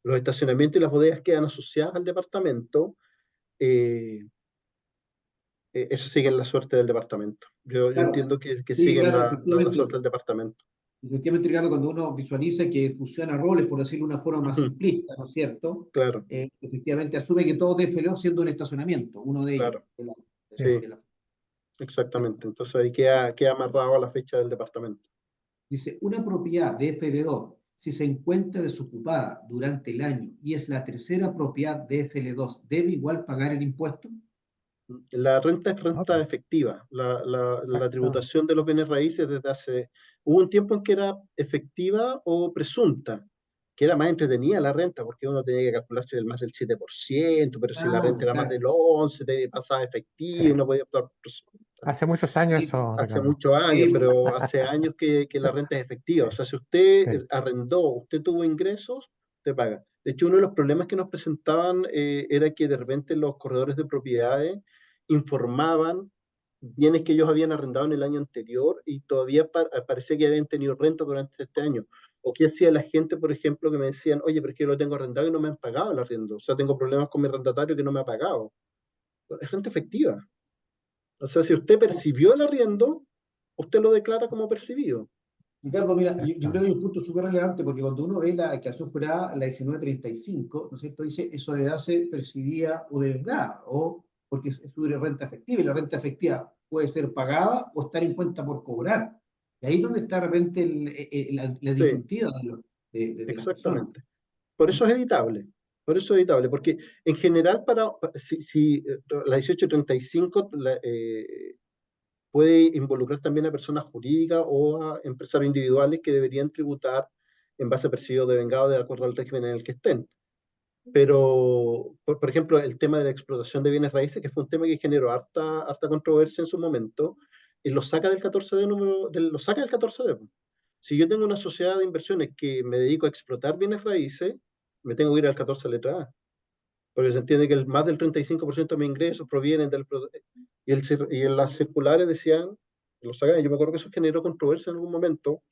estacionamientos y las bodegas quedan asociadas al departamento, eh, eso sigue en la suerte del departamento. Yo claro. entiendo que Sí, sigue en claro, la efectivamente. suerte del departamento. Efectivamente, Ricardo, cuando uno visualiza que fusiona roles, por decirlo de una forma más Ujú, simplista, ¿no es cierto? claro, Efectivamente asume que todo DFLO siendo un estacionamiento, uno de ellos. claro, Sí. sí, De la- exactamente. Entonces ahí queda amarrado a la fecha del departamento. Dice, una propiedad de FL2, si se encuentra desocupada durante el año y es la tercera propiedad de FL2, ¿debe igual pagar el impuesto? La renta es Ah, renta efectiva. La perfecto. tributación de los bienes raíces hubo un tiempo en que era efectiva o presunta, que era más entretenida la renta, porque uno tenía que calcularse más del 7%, pero si la Ah, renta era más claro. del 11%, te pasaba Sí. efectivo y no podía optar por presunta. Hace muchos años Sí, eso, Hace Ricardo. muchos años, sí, pero hace años que la renta es efectiva. O Sí, sea, si usted sí. arrendó, usted tuvo ingresos, te paga. De hecho, uno de los problemas que nos presentaban era que de repente los corredores de propiedades informaban bienes que ellos habían arrendado en el año anterior y todavía parecía que habían tenido renta durante este año. O qué hacía la gente, por ejemplo, que me decían, oye, pero es que yo lo tengo arrendado y no me han pagado el arriendo. O sea, tengo problemas con mi arrendatario que no me ha pagado. Es renta efectiva. O sea, si usted percibió el arriendo, usted lo declara como percibido. Ricardo, mira, yo creo que Exactamente. hay un punto súper relevante porque cuando uno ve la declaración jurada, la 1935, ¿no es cierto? Dice eso le hace percibida o devengada, o porque es sobre renta efectiva, y la renta efectiva puede ser pagada o estar en cuenta por cobrar. Y ahí es donde está de repente la Sí, disyuntiva de las personas. exactamente. Por ¿Mm? eso es editable. Por eso es editable, porque en general si la 1835 puede involucrar también a personas jurídicas o a empresarios individuales que deberían tributar en base a percibido de vengado de acuerdo al régimen en el que estén. Pero, por ejemplo, el tema de la explotación de bienes raíces, que fue un tema que generó harta controversia en su momento, lo saca del 14D lo saca del 14D. Si yo tengo una sociedad de inversiones que me dedico a explotar bienes raíces, me tengo que ir al 14 letra A, porque se entiende que más del 35% de mis ingresos provienen y en las circulares decían, lo sacan, yo me acuerdo que eso generó controversia en algún momento,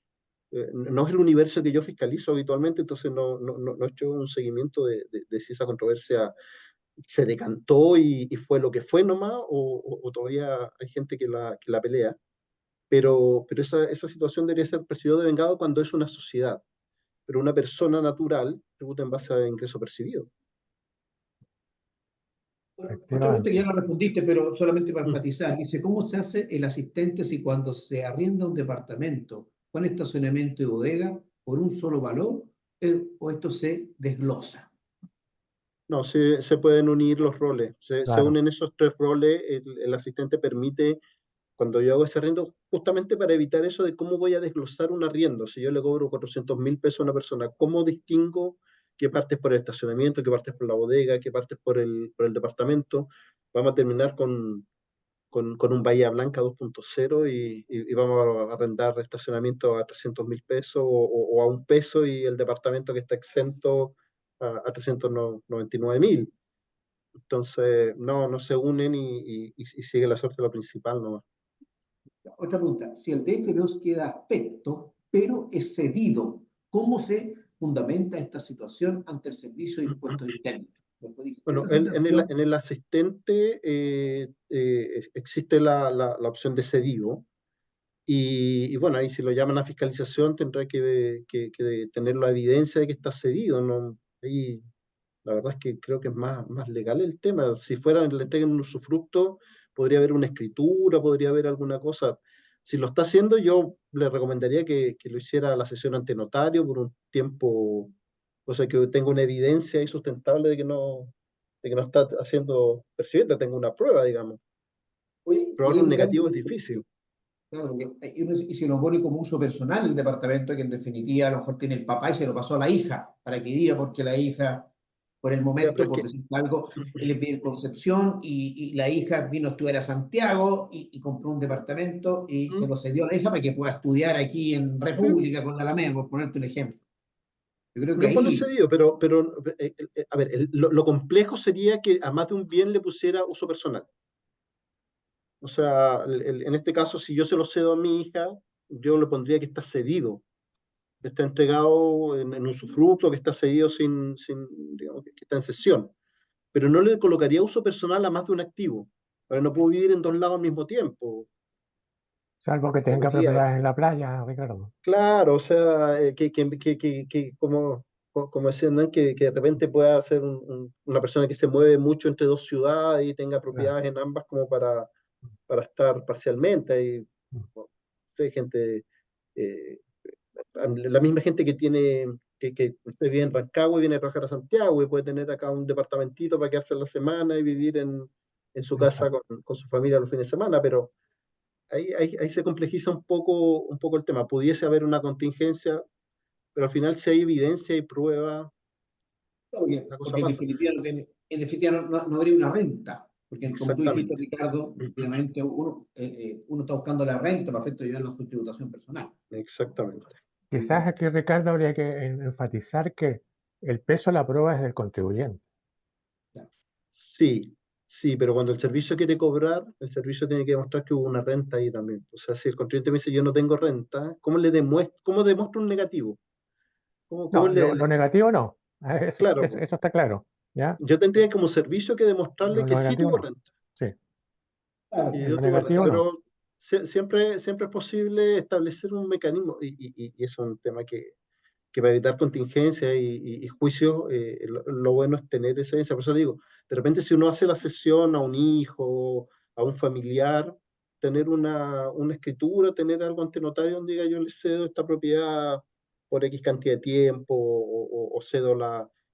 no es el universo que yo fiscalizo habitualmente, entonces no he hecho un seguimiento de si esa controversia se decantó y fue lo que fue nomás, o todavía hay gente que la pelea. Pero esa situación debería ser percibido de vengado cuando es una sociedad, pero una persona natural tributa en base a ingreso percibido. Bueno, otra pregunta que ya Efectivamente. la respondiste, pero solamente para Mm. enfatizar. Dice, ¿cómo se hace el asistente si cuando se arrienda un departamento con estacionamiento y bodega por un solo valor o esto se desglosa? No, se pueden unir los roles, se Claro. unen esos 3 roles, el asistente permite, cuando yo hago ese arriendo, justamente para evitar eso de cómo voy a desglosar un arriendo, si yo le cobro 400.000 pesos a una persona, ¿cómo distingo qué partes por el estacionamiento, qué partes por la bodega, qué partes por el departamento? Vamos a terminar con un Bahía Blanca 2.0 y vamos a arrendar estacionamiento a 300.000 pesos o a $1 y el departamento que está exento a 399.000. Entonces, no se unen y sigue la suerte de lo principal nomás. Otra pregunta, si el DF nos queda aspecto, pero es cedido, ¿cómo se fundamenta esta situación ante el Servicio de Impuestos Internos? Después dice, Bueno, esta en situación, el asistente existe la opción de cedido. Y bueno, ahí si lo llaman a fiscalización tendrá que tener la evidencia de que está cedido, ¿no? Ahí la verdad es que creo que es más legal el tema. Si fuera le entregan un usufructo, podría haber una escritura, podría haber alguna cosa. Si lo está haciendo, yo le recomendaría que lo hiciera la sesión ante notario por un tiempo, o sea, que tenga una evidencia ahí sustentable de que no está haciendo percibiendo, tengo una prueba, digamos. Oye, y Probar hay un un tema negativo es que, difícil. claro, y se lo pone como uso personal el departamento, que en definitiva a lo mejor tiene el papá y se lo pasó a la hija, para que diga, porque la hija, por el Ya, pero momento, es por que, decir algo, él es de Concepción y la hija vino a estudiar a Santiago y compró un departamento y se ¿Mm? lo cedió a la hija para que pueda estudiar aquí en Sí, República con la Alameda, por ponerte un ejemplo. Yo creo que lo pone ahí, cedido, a ver, lo complejo sería que a más de un bien le pusiera uso personal. O sea, en este caso, si yo se lo cedo a mi hija, yo le pondría que está cedido, que está entregado en usufructo, que está cedido digamos, que está en cesión. Pero no le colocaría uso personal a más de un activo. Ahora no puedo vivir en dos lados al mismo tiempo. Salvo que tenga Podría, propiedades en la playa, Ricardo. claro, o sea, como decían, ¿no? Que de repente pueda ser una persona que se mueve mucho entre dos ciudades y tenga Claro. propiedades en ambas como para estar parcialmente. Hay bueno, hay gente, eh, la misma gente que vive en Rancagua y viene a trabajar a Santiago y puede tener acá un departamentito para quedarse en la semana y vivir en su casa Exacto. con su familia los fines de semana, pero ahí se complejiza un poco el tema. Pudiese haber una contingencia, pero al final si hay evidencia y prueba, porque, la cosa porque pasa. en definitiva no habría una renta, porque como tú dijiste, Exactamente, Ricardo, obviamente uno está buscando la renta para efecto de llevar su tributación personal. exactamente. Quizás aquí, Ricardo, habría que enfatizar que el peso de la prueba es del contribuyente. Claro. Sí, sí, pero cuando el servicio quiere cobrar, el servicio tiene que demostrar que hubo una renta ahí también. O sea, si el contribuyente me dice yo no tengo renta, cómo demuestro un negativo? ¿Cómo No, lo negativo no. claro, Eso está claro. ¿Ya? yo tendría como servicio que demostrarle que Lo sí negativo tuvo no. renta, Sí, Claro, que en yo lo tuve renta, negativo no. pero siempre es posible establecer un mecanismo y es un tema que para evitar contingencias y juicios, lo bueno es tener esa evidencia. Por eso digo, de repente si uno hace la cesión a un hijo, a un familiar, tener una escritura, tener algo ante notario donde diga yo le cedo esta propiedad por X cantidad de tiempo o cedo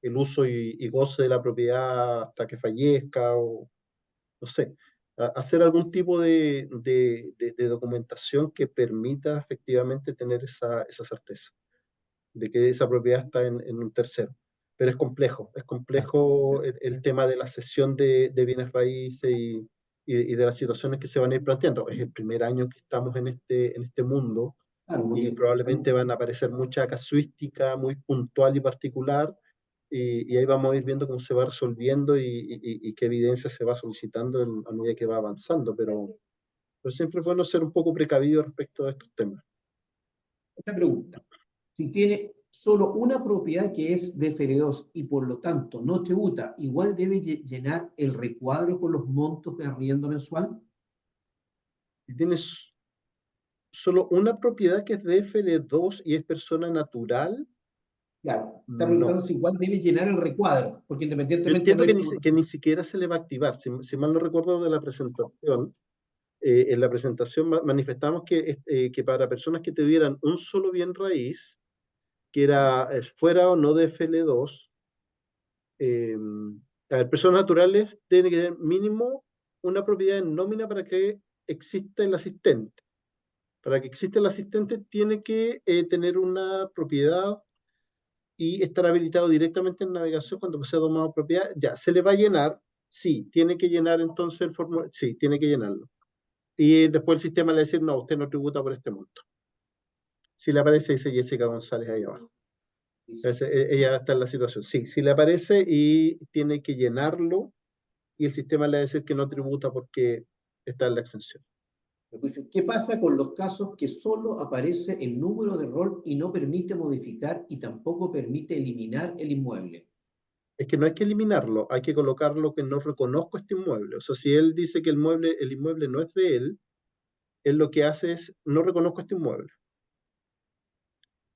el uso y goce de la propiedad hasta que fallezca o no sé, hacer algún tipo de documentación que permita efectivamente tener esa certeza de que esa propiedad está en un tercero. Pero es Claro. complejo el Sí. tema de la cesión de bienes raíces y de las situaciones que se van a ir planteando. Es el primer año que estamos en este mundo claro, y porque probablemente van a aparecer mucha casuística muy puntual y particular y ahí vamos a ir viendo cómo se va resolviendo y qué evidencia se va solicitando a medida que va avanzando, pero siempre es bueno ser un poco precavido respecto a estos temas. esta pregunta, si tiene solo una propiedad que es de FL2 y por lo tanto no tributa, igual debe llenar el recuadro con los montos de arriendo mensual. Si tienes solo una propiedad que es de FL2 y es persona natural, Claro, está preguntando no. si igual debe llenar el recuadro, porque Yo independientemente no entiendo hay que ni tributación. siquiera se le va a activar. Si mal no recuerdo de la presentación, en la presentación manifestamos que para personas que tuvieran un solo bien raíz, que fuera o no de FL2, eh, a ver, personas naturales tienen que tener mínimo una propiedad en nómina para que exista el asistente. Para que exista el asistente tiene que tener una propiedad y estar habilitado directamente en navegación cuando sea tomado propiedad. Ya, ¿se le va a llenar? Sí, tiene que llenar entonces el formulario. Sí, tiene que llenarlo. Y después el sistema le va a decir, no, usted no tributa por este monto. Si le aparece, dice Jessica González ahí abajo. Entonces, ella está en la situación. Sí, si le aparece y tiene que llenarlo y el sistema le va a decir que no tributa porque está en la exención. ¿Qué pasa con los casos que solo aparece el número de rol y no permite modificar y tampoco permite eliminar el inmueble? Es que no hay que eliminarlo, hay que colocarlo que no reconozco este inmueble. O sea, si él dice que el inmueble no es de él lo que hace es no reconozco este inmueble.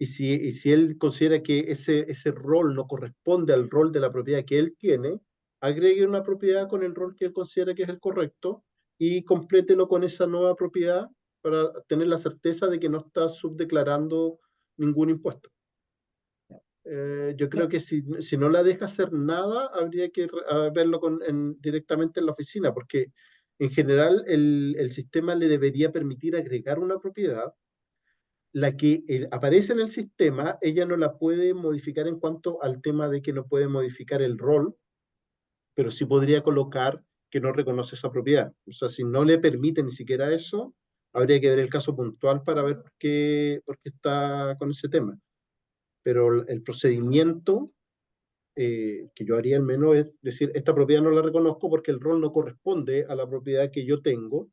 Y si él considera que ese rol no corresponde al rol de la propiedad que él tiene, agregue una propiedad con el rol que él considera que es el correcto y complételo con esa nueva propiedad para tener la certeza de que no está subdeclarando ningún impuesto. Yo creo que si no la deja hacer nada, habría que verlo directamente en la oficina, porque en general el sistema le debería permitir agregar una propiedad. La que aparece en el sistema, ella no la puede modificar en cuanto al tema de que no puede modificar el rol, pero sí podría colocar que no reconoce esa propiedad. O sea, si no le permite ni siquiera eso, habría que ver el caso puntual para ver por qué está con ese tema. Pero el procedimiento que yo haría al menos es decir, esta propiedad no la reconozco porque el rol no corresponde a la propiedad que yo tengo,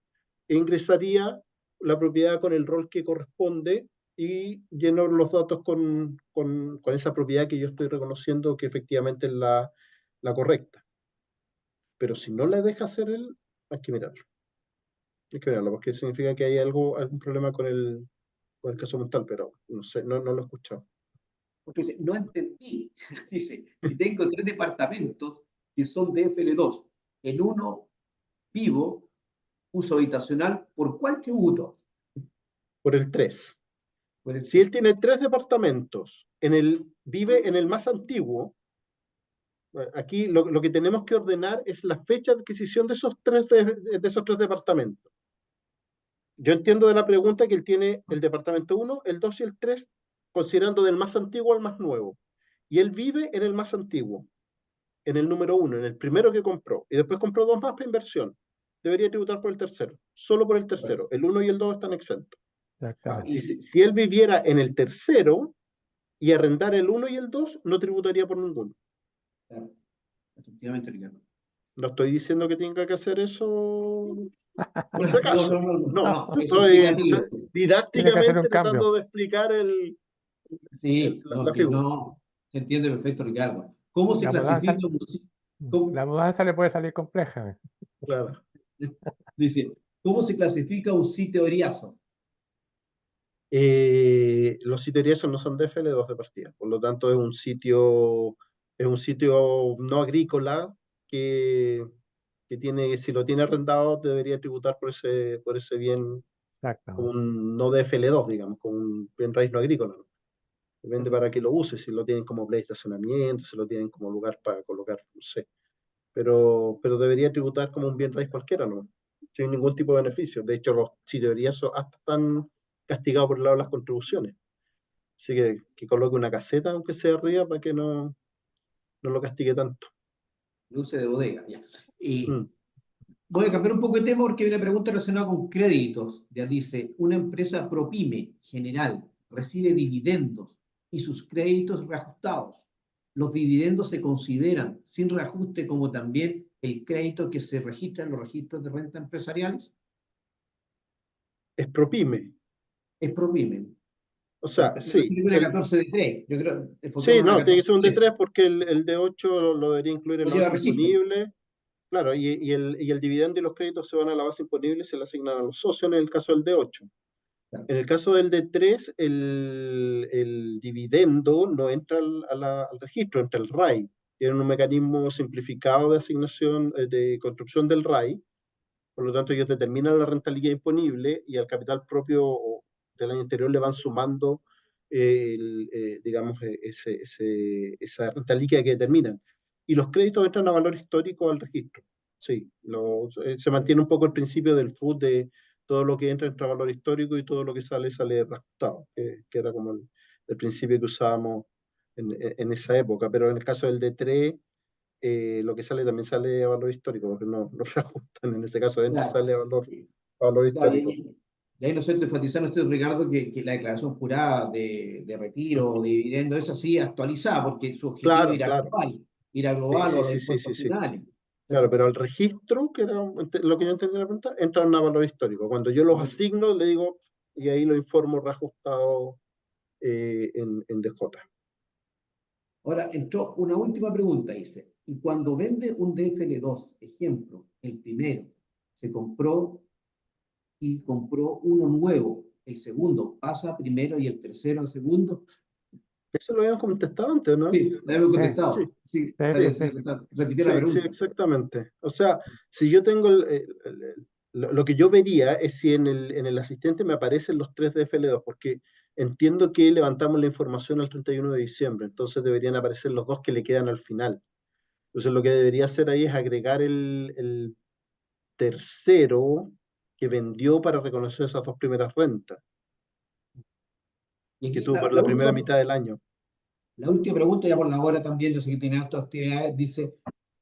e ingresaría la propiedad con el rol que corresponde y lleno los datos con esa propiedad que yo estoy reconociendo que efectivamente es la correcta. Pero si no la deja hacer él, hay que mirarlo. Hay que mirarlo, porque significa que hay algún problema con el caso mental, pero no sé, no lo he escuchado. Porque dice, no entendí. Dice, si tengo 3 departamentos que son de FL2, en uno vivo, uso habitacional, ¿por cuál tributo? Por el 3. Por el Si él tiene 3 departamentos, vive en el más antiguo, aquí lo que tenemos que ordenar es la fecha de adquisición de esos 3 departamentos. Yo entiendo de la pregunta que él tiene el departamento 1, el 2 y el 3, considerando del más antiguo al más nuevo. Y él vive en el más antiguo, en el número 1, en el primero que compró. Y después compró 2 más para inversión. Debería tributar por el tercero, solo por el tercero. El 1 y el 2 están exentos. Si él viviera en el tercero y arrendara el 1 y el 2, no tributaría por ninguno. Claro, efectivamente, Ricardo. No estoy diciendo que tenga que hacer eso por si acaso. No, estoy didácticamente tratando de explicar la figura. No, se entiende perfecto, Ricardo. ¿Cómo se clasifica? La mudanza le puede salir compleja. Claro. Dice, ¿cómo se clasifica un sitio oriazo? Los sitios oriazos no son de FL2 de partida, por lo tanto es un sitio no agrícola que tiene, si lo tiene arrendado, debería tributar por ese bien como un no de FL2, digamos, como un bien raíz no agrícola, ¿no? Depende para qué lo use, si lo tienen como playa de estacionamiento, si lo tienen como lugar para colocar, no sé. Pero debería tributar como un bien raíz cualquiera, ¿no? Sin ningún tipo de beneficio. De hecho, los sitios oriazos hasta están castigados por el lado de las contribuciones. Así que coloque una caseta, aunque sea arriba, para que no lo castigue tanto. Luce de bodega, ya. Voy a cambiar un poco de tema porque hay una pregunta relacionada con créditos. Ya dice, una empresa ProPyme general recibe dividendos y sus créditos reajustados. ¿Los dividendos se consideran sin reajuste como también el crédito que se registra en los registros de renta empresariales? Es ProPyme. Es ProPyme. O sea, sí. Una 14 de 3. Yo creo, sí, no, tiene que ser un de 3 porque el de 8 lo debería incluir en la base imponible. Claro, y el dividendo y los créditos se van a la base imponible y se le asignan a los socios en el caso del de 8. Claro. En el caso del de 3, el dividendo no entra al registro, entra al RAI. Tienen un mecanismo simplificado de asignación, de construcción del RAI. Por lo tanto, ellos determinan la rentabilidad imponible y al capital propio del año anterior le van sumando, digamos, esa renta líquida que determinan. Y los créditos entran a valor histórico al registro. Sí, se mantiene un poco el principio del FUT de todo lo que entra a valor histórico y todo lo que sale reajustado, que era como el principio que usábamos en esa época. Pero en el caso del D3, lo que sale también sale a valor histórico, porque no reajustan, en ese caso sale a valor histórico. Y ahí no sé, enfatizando usted, Ricardo, que la declaración jurada de retiro o de dividendo es así actualizada, porque su objetivo es ir a global o a los impuestos finales. Claro, pero al registro, que era lo que yo entendí en la pregunta, entran a valor histórico. Cuando yo los asigno, le digo, y ahí lo informo reajustado en DJ. Ahora entró una última pregunta, dice, y cuando vende un DFL2, ejemplo, el primero, se compró uno nuevo, el segundo pasa primero y el tercero a segundo. Eso lo habíamos contestado antes, ¿no? Sí, lo habíamos contestado. Sí. Repitió la pregunta. Sí, exactamente. O sea, si yo tengo Lo que yo vería es si en el asistente me aparecen los 3 de FL2, porque entiendo que levantamos la información el 31 de diciembre, entonces deberían aparecer los 2 que le quedan al final. Entonces lo que debería hacer ahí es agregar el tercero que vendió para reconocer esas 2 primeras rentas Y que aquí tuvo por la primera mitad del año. la última pregunta, ya por la hora también, yo sé que tiene otras actividades, dice,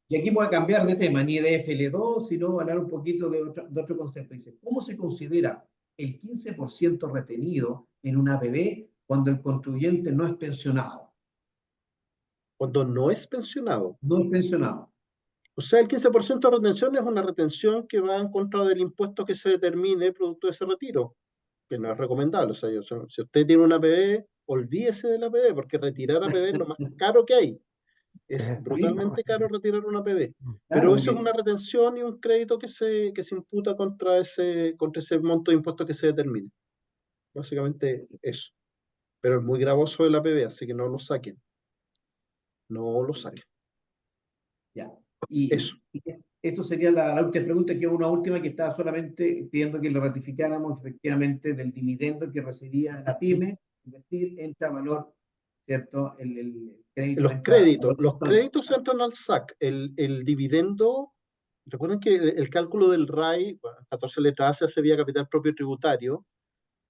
y aquí voy a cambiar de tema, ni de FL2, sino hablar un poquito de otro concepto. Dice, ¿cómo se considera el 15% retenido en una APB cuando el contribuyente no es pensionado? Cuando no es pensionado. No es pensionado. O sea, el 15% de retención es una retención que va en contra del impuesto que se determine producto de ese retiro, que no es recomendable. O sea, si usted tiene una APB, olvídese de la APB, porque retirar APB es lo más caro que hay. Es Sí. brutalmente caro retirar una APB. Claro, Pero eso es porque, una retención y un crédito que se imputa contra ese monto de impuestos que se determine. Básicamente eso. Pero es muy gravoso el APB, así que no lo saquen. No lo saquen. ya. Eso. Y esto sería la última pregunta, que es una última que estaba solamente pidiendo que le ratificáramos efectivamente del dividendo que recibía la PYME, es decir, entra a valor, ¿cierto? El crédito entra a valor Los histórico. créditos entran al SAC. El dividendo, recuerden que el cálculo del RAI, bueno, 14 letras A, se hace vía capital propio tributario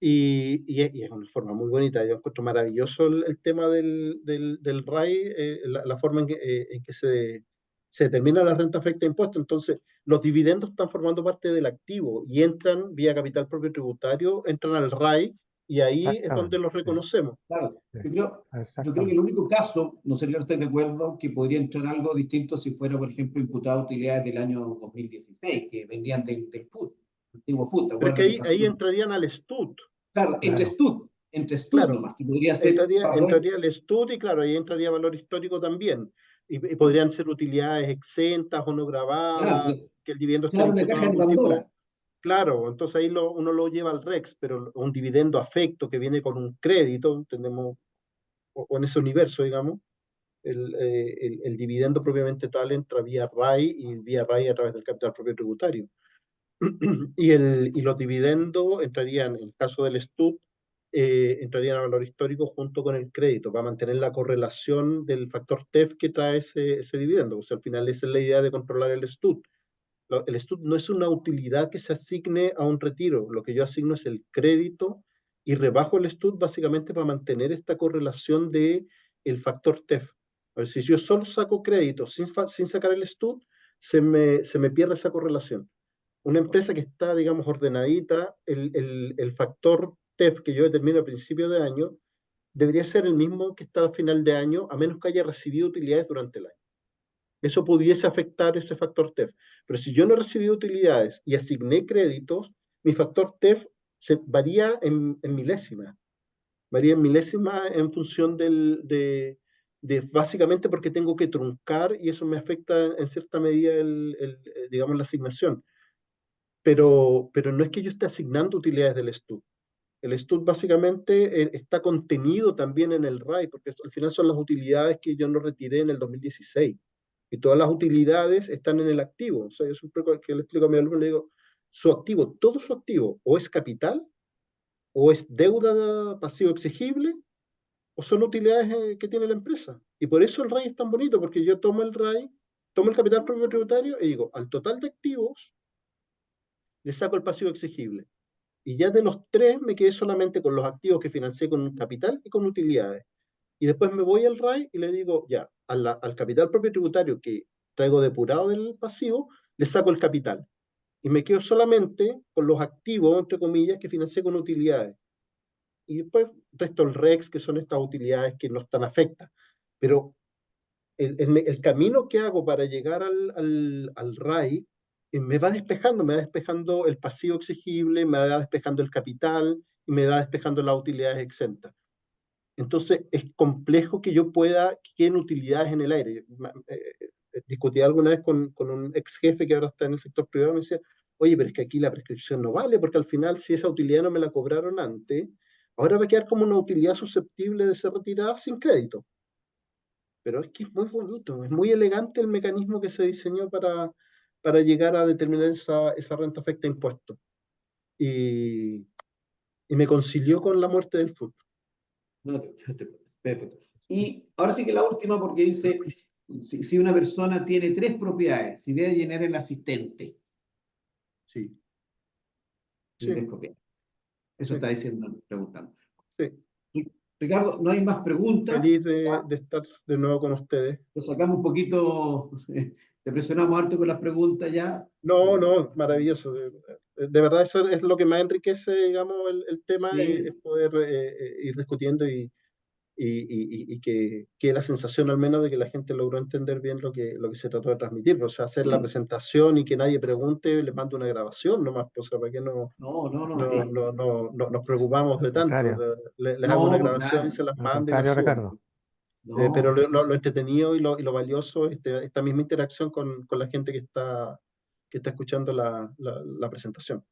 y es una forma muy bonita. Yo encuentro maravilloso el tema del RAI, la forma en que se determina la renta afecta a impuestos. Entonces, los dividendos están formando parte del activo y entran vía capital propio tributario, entran al RAI y ahí es donde Exactamente. los Sí, reconocemos. Claro, sí, yo creo que el exactamente. único caso, no sería usted de acuerdo, que podría entrar algo distinto si fuera, por ejemplo, imputado utilidades del año 2016, que vendrían del FUT, antiguo FUT, ¿te Pero es acuerdas que que ahí pasó? entrarían al STUT. Claro, Claro. Entre STUT Claro, nomás, que podría ser entraría el STUT y claro, ahí entraría valor histórico también. Y podrían ser utilidades exentas o no claro, grabadas, pues, que el dividendo se esté abre una imputado caja a de algún tipo. Pandora. Claro, entonces ahí uno lo lleva al REX, pero un dividendo afecto que viene con un crédito, entendemos, o en ese universo, digamos, el dividendo propiamente tal entra vía RAI y vía RAI a través del capital propio tributario. Y los dividendos entrarían, en el caso del STUT, entrarían a valor histórico junto con el crédito, para mantener la correlación del factor TEF que trae ese dividendo. O sea, al final esa es la idea de controlar el STUT. El STUT no es una utilidad que se asigne a un retiro, lo que yo asigno es el crédito y rebajo el STUT básicamente para mantener esta correlación de el factor TEF. A ver, si yo solo saco crédito sin sacar el STUT, se me pierde esa correlación. Una empresa que está, digamos, ordenadita, el factor TEF que yo determino a principio de año debería ser el mismo que está a final de año, a menos que haya recibido utilidades durante el año. Eso pudiese afectar ese factor TEF. Pero si yo no he recibido utilidades y asigné créditos, mi factor TEF varía en milésimas. Varía en milésimas en función de básicamente porque tengo que truncar y eso me afecta en cierta medida digamos, la asignación. Pero no es que yo esté asignando utilidades del STUT. El STUT básicamente está contenido también en el RAI, porque al final son las utilidades que yo no retiré en el 2016. Y todas las utilidades están en el activo. O sea, yo siempre que le explico a mi alumno, le digo, su activo, todo su activo, o es capital, o es deuda pasivo exigible, o son utilidades que tiene la empresa. Y por eso el RAI es tan bonito, porque yo tomo el RAI, tomo el capital propio tributario y digo, al total de activos, le saco el pasivo exigible. Y ya de los 3 me quedé solamente con los activos que financié con capital y con utilidades. Y después me voy al RAI y le digo, ya, al capital propio tributario que traigo depurado del pasivo, le saco el capital. Y me quedo solamente con los activos, entre comillas, que financié con utilidades. Y después resto el REX, que son estas utilidades que no están afectas. Pero el camino que hago para llegar al RAI me va despejando el pasivo exigible, me va despejando el capital y me va despejando las utilidades exentas. Entonces es complejo que yo pueda, que queden utilidades en el aire. Discutí alguna vez con un ex jefe que ahora está en el sector privado y me decía, oye, pero es que aquí la prescripción no vale, porque al final si esa utilidad no me la cobraron antes, ahora va a quedar como una utilidad susceptible de ser retirada sin crédito. Pero es que es muy bonito, es muy elegante el mecanismo que se diseñó para llegar a determinar esa renta afecta impuestos. Y me concilió con la muerte del fútbol. Perfecto. Y ahora sí que la última, porque dice, si una persona tiene 3 propiedades, si debe llenar el asistente. Sí. Tiene Sí. 3 propiedades. Eso Sí. está diciendo, preguntando. Sí. Ricardo, no hay más preguntas. Feliz de estar de nuevo con ustedes. Lo sacamos un poquito, te presionamos harto con las preguntas ya. No, maravilloso. De verdad, eso es lo que más enriquece, digamos, el tema, Sí. es poder ir discutiendo y que la sensación al menos de que la gente logró entender bien lo que se trató de transmitir. O sea, hacer la presentación y que nadie pregunte, les mando una grabación nomás, pues, para que no nos preocupamos de tanto. Les hago una grabación y se las Al mando y las contrario, subo. Ricardo. Pero lo entretenido y lo valioso es esta misma interacción con la gente que está escuchando la presentación.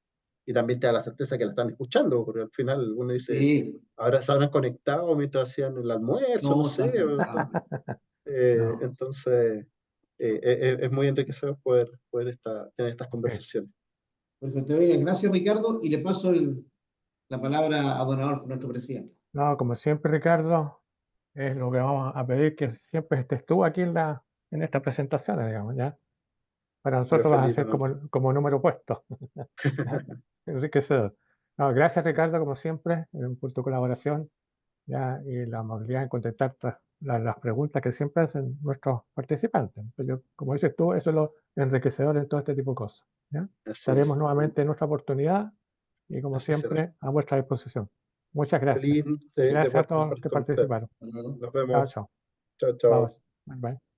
Y también te da la certeza que la están escuchando, porque al final uno dice, Sí. ahora se habrán conectado mientras hacían el almuerzo, no sé. Entonces, es muy enriquecedor poder tener estas conversaciones. Perfecto. Gracias, Ricardo, y le paso la palabra a don Adolfo, nuestro presidente. No, como siempre, Ricardo, es lo que vamos a pedir, que siempre estés tú aquí en estas presentaciones, digamos, ¿ya? Para nosotros vas a ser como número puesto. Enriquecedor. No, gracias, Ricardo, como siempre, por tu colaboración, ¿ya? Y la amabilidad en contestar las preguntas que siempre hacen nuestros participantes. Pero como dices tú, eso es lo enriquecedor en todo este tipo de cosas, ¿ya? Estaremos nuevamente en nuestra oportunidad y, como siempre, a vuestra disposición. Muchas gracias. Feliz de Gracias a poder todos los compartir que con ustedes. participaron. Nos Chao, vemos. chao. Chao, chao. Vamos. Bye, bye.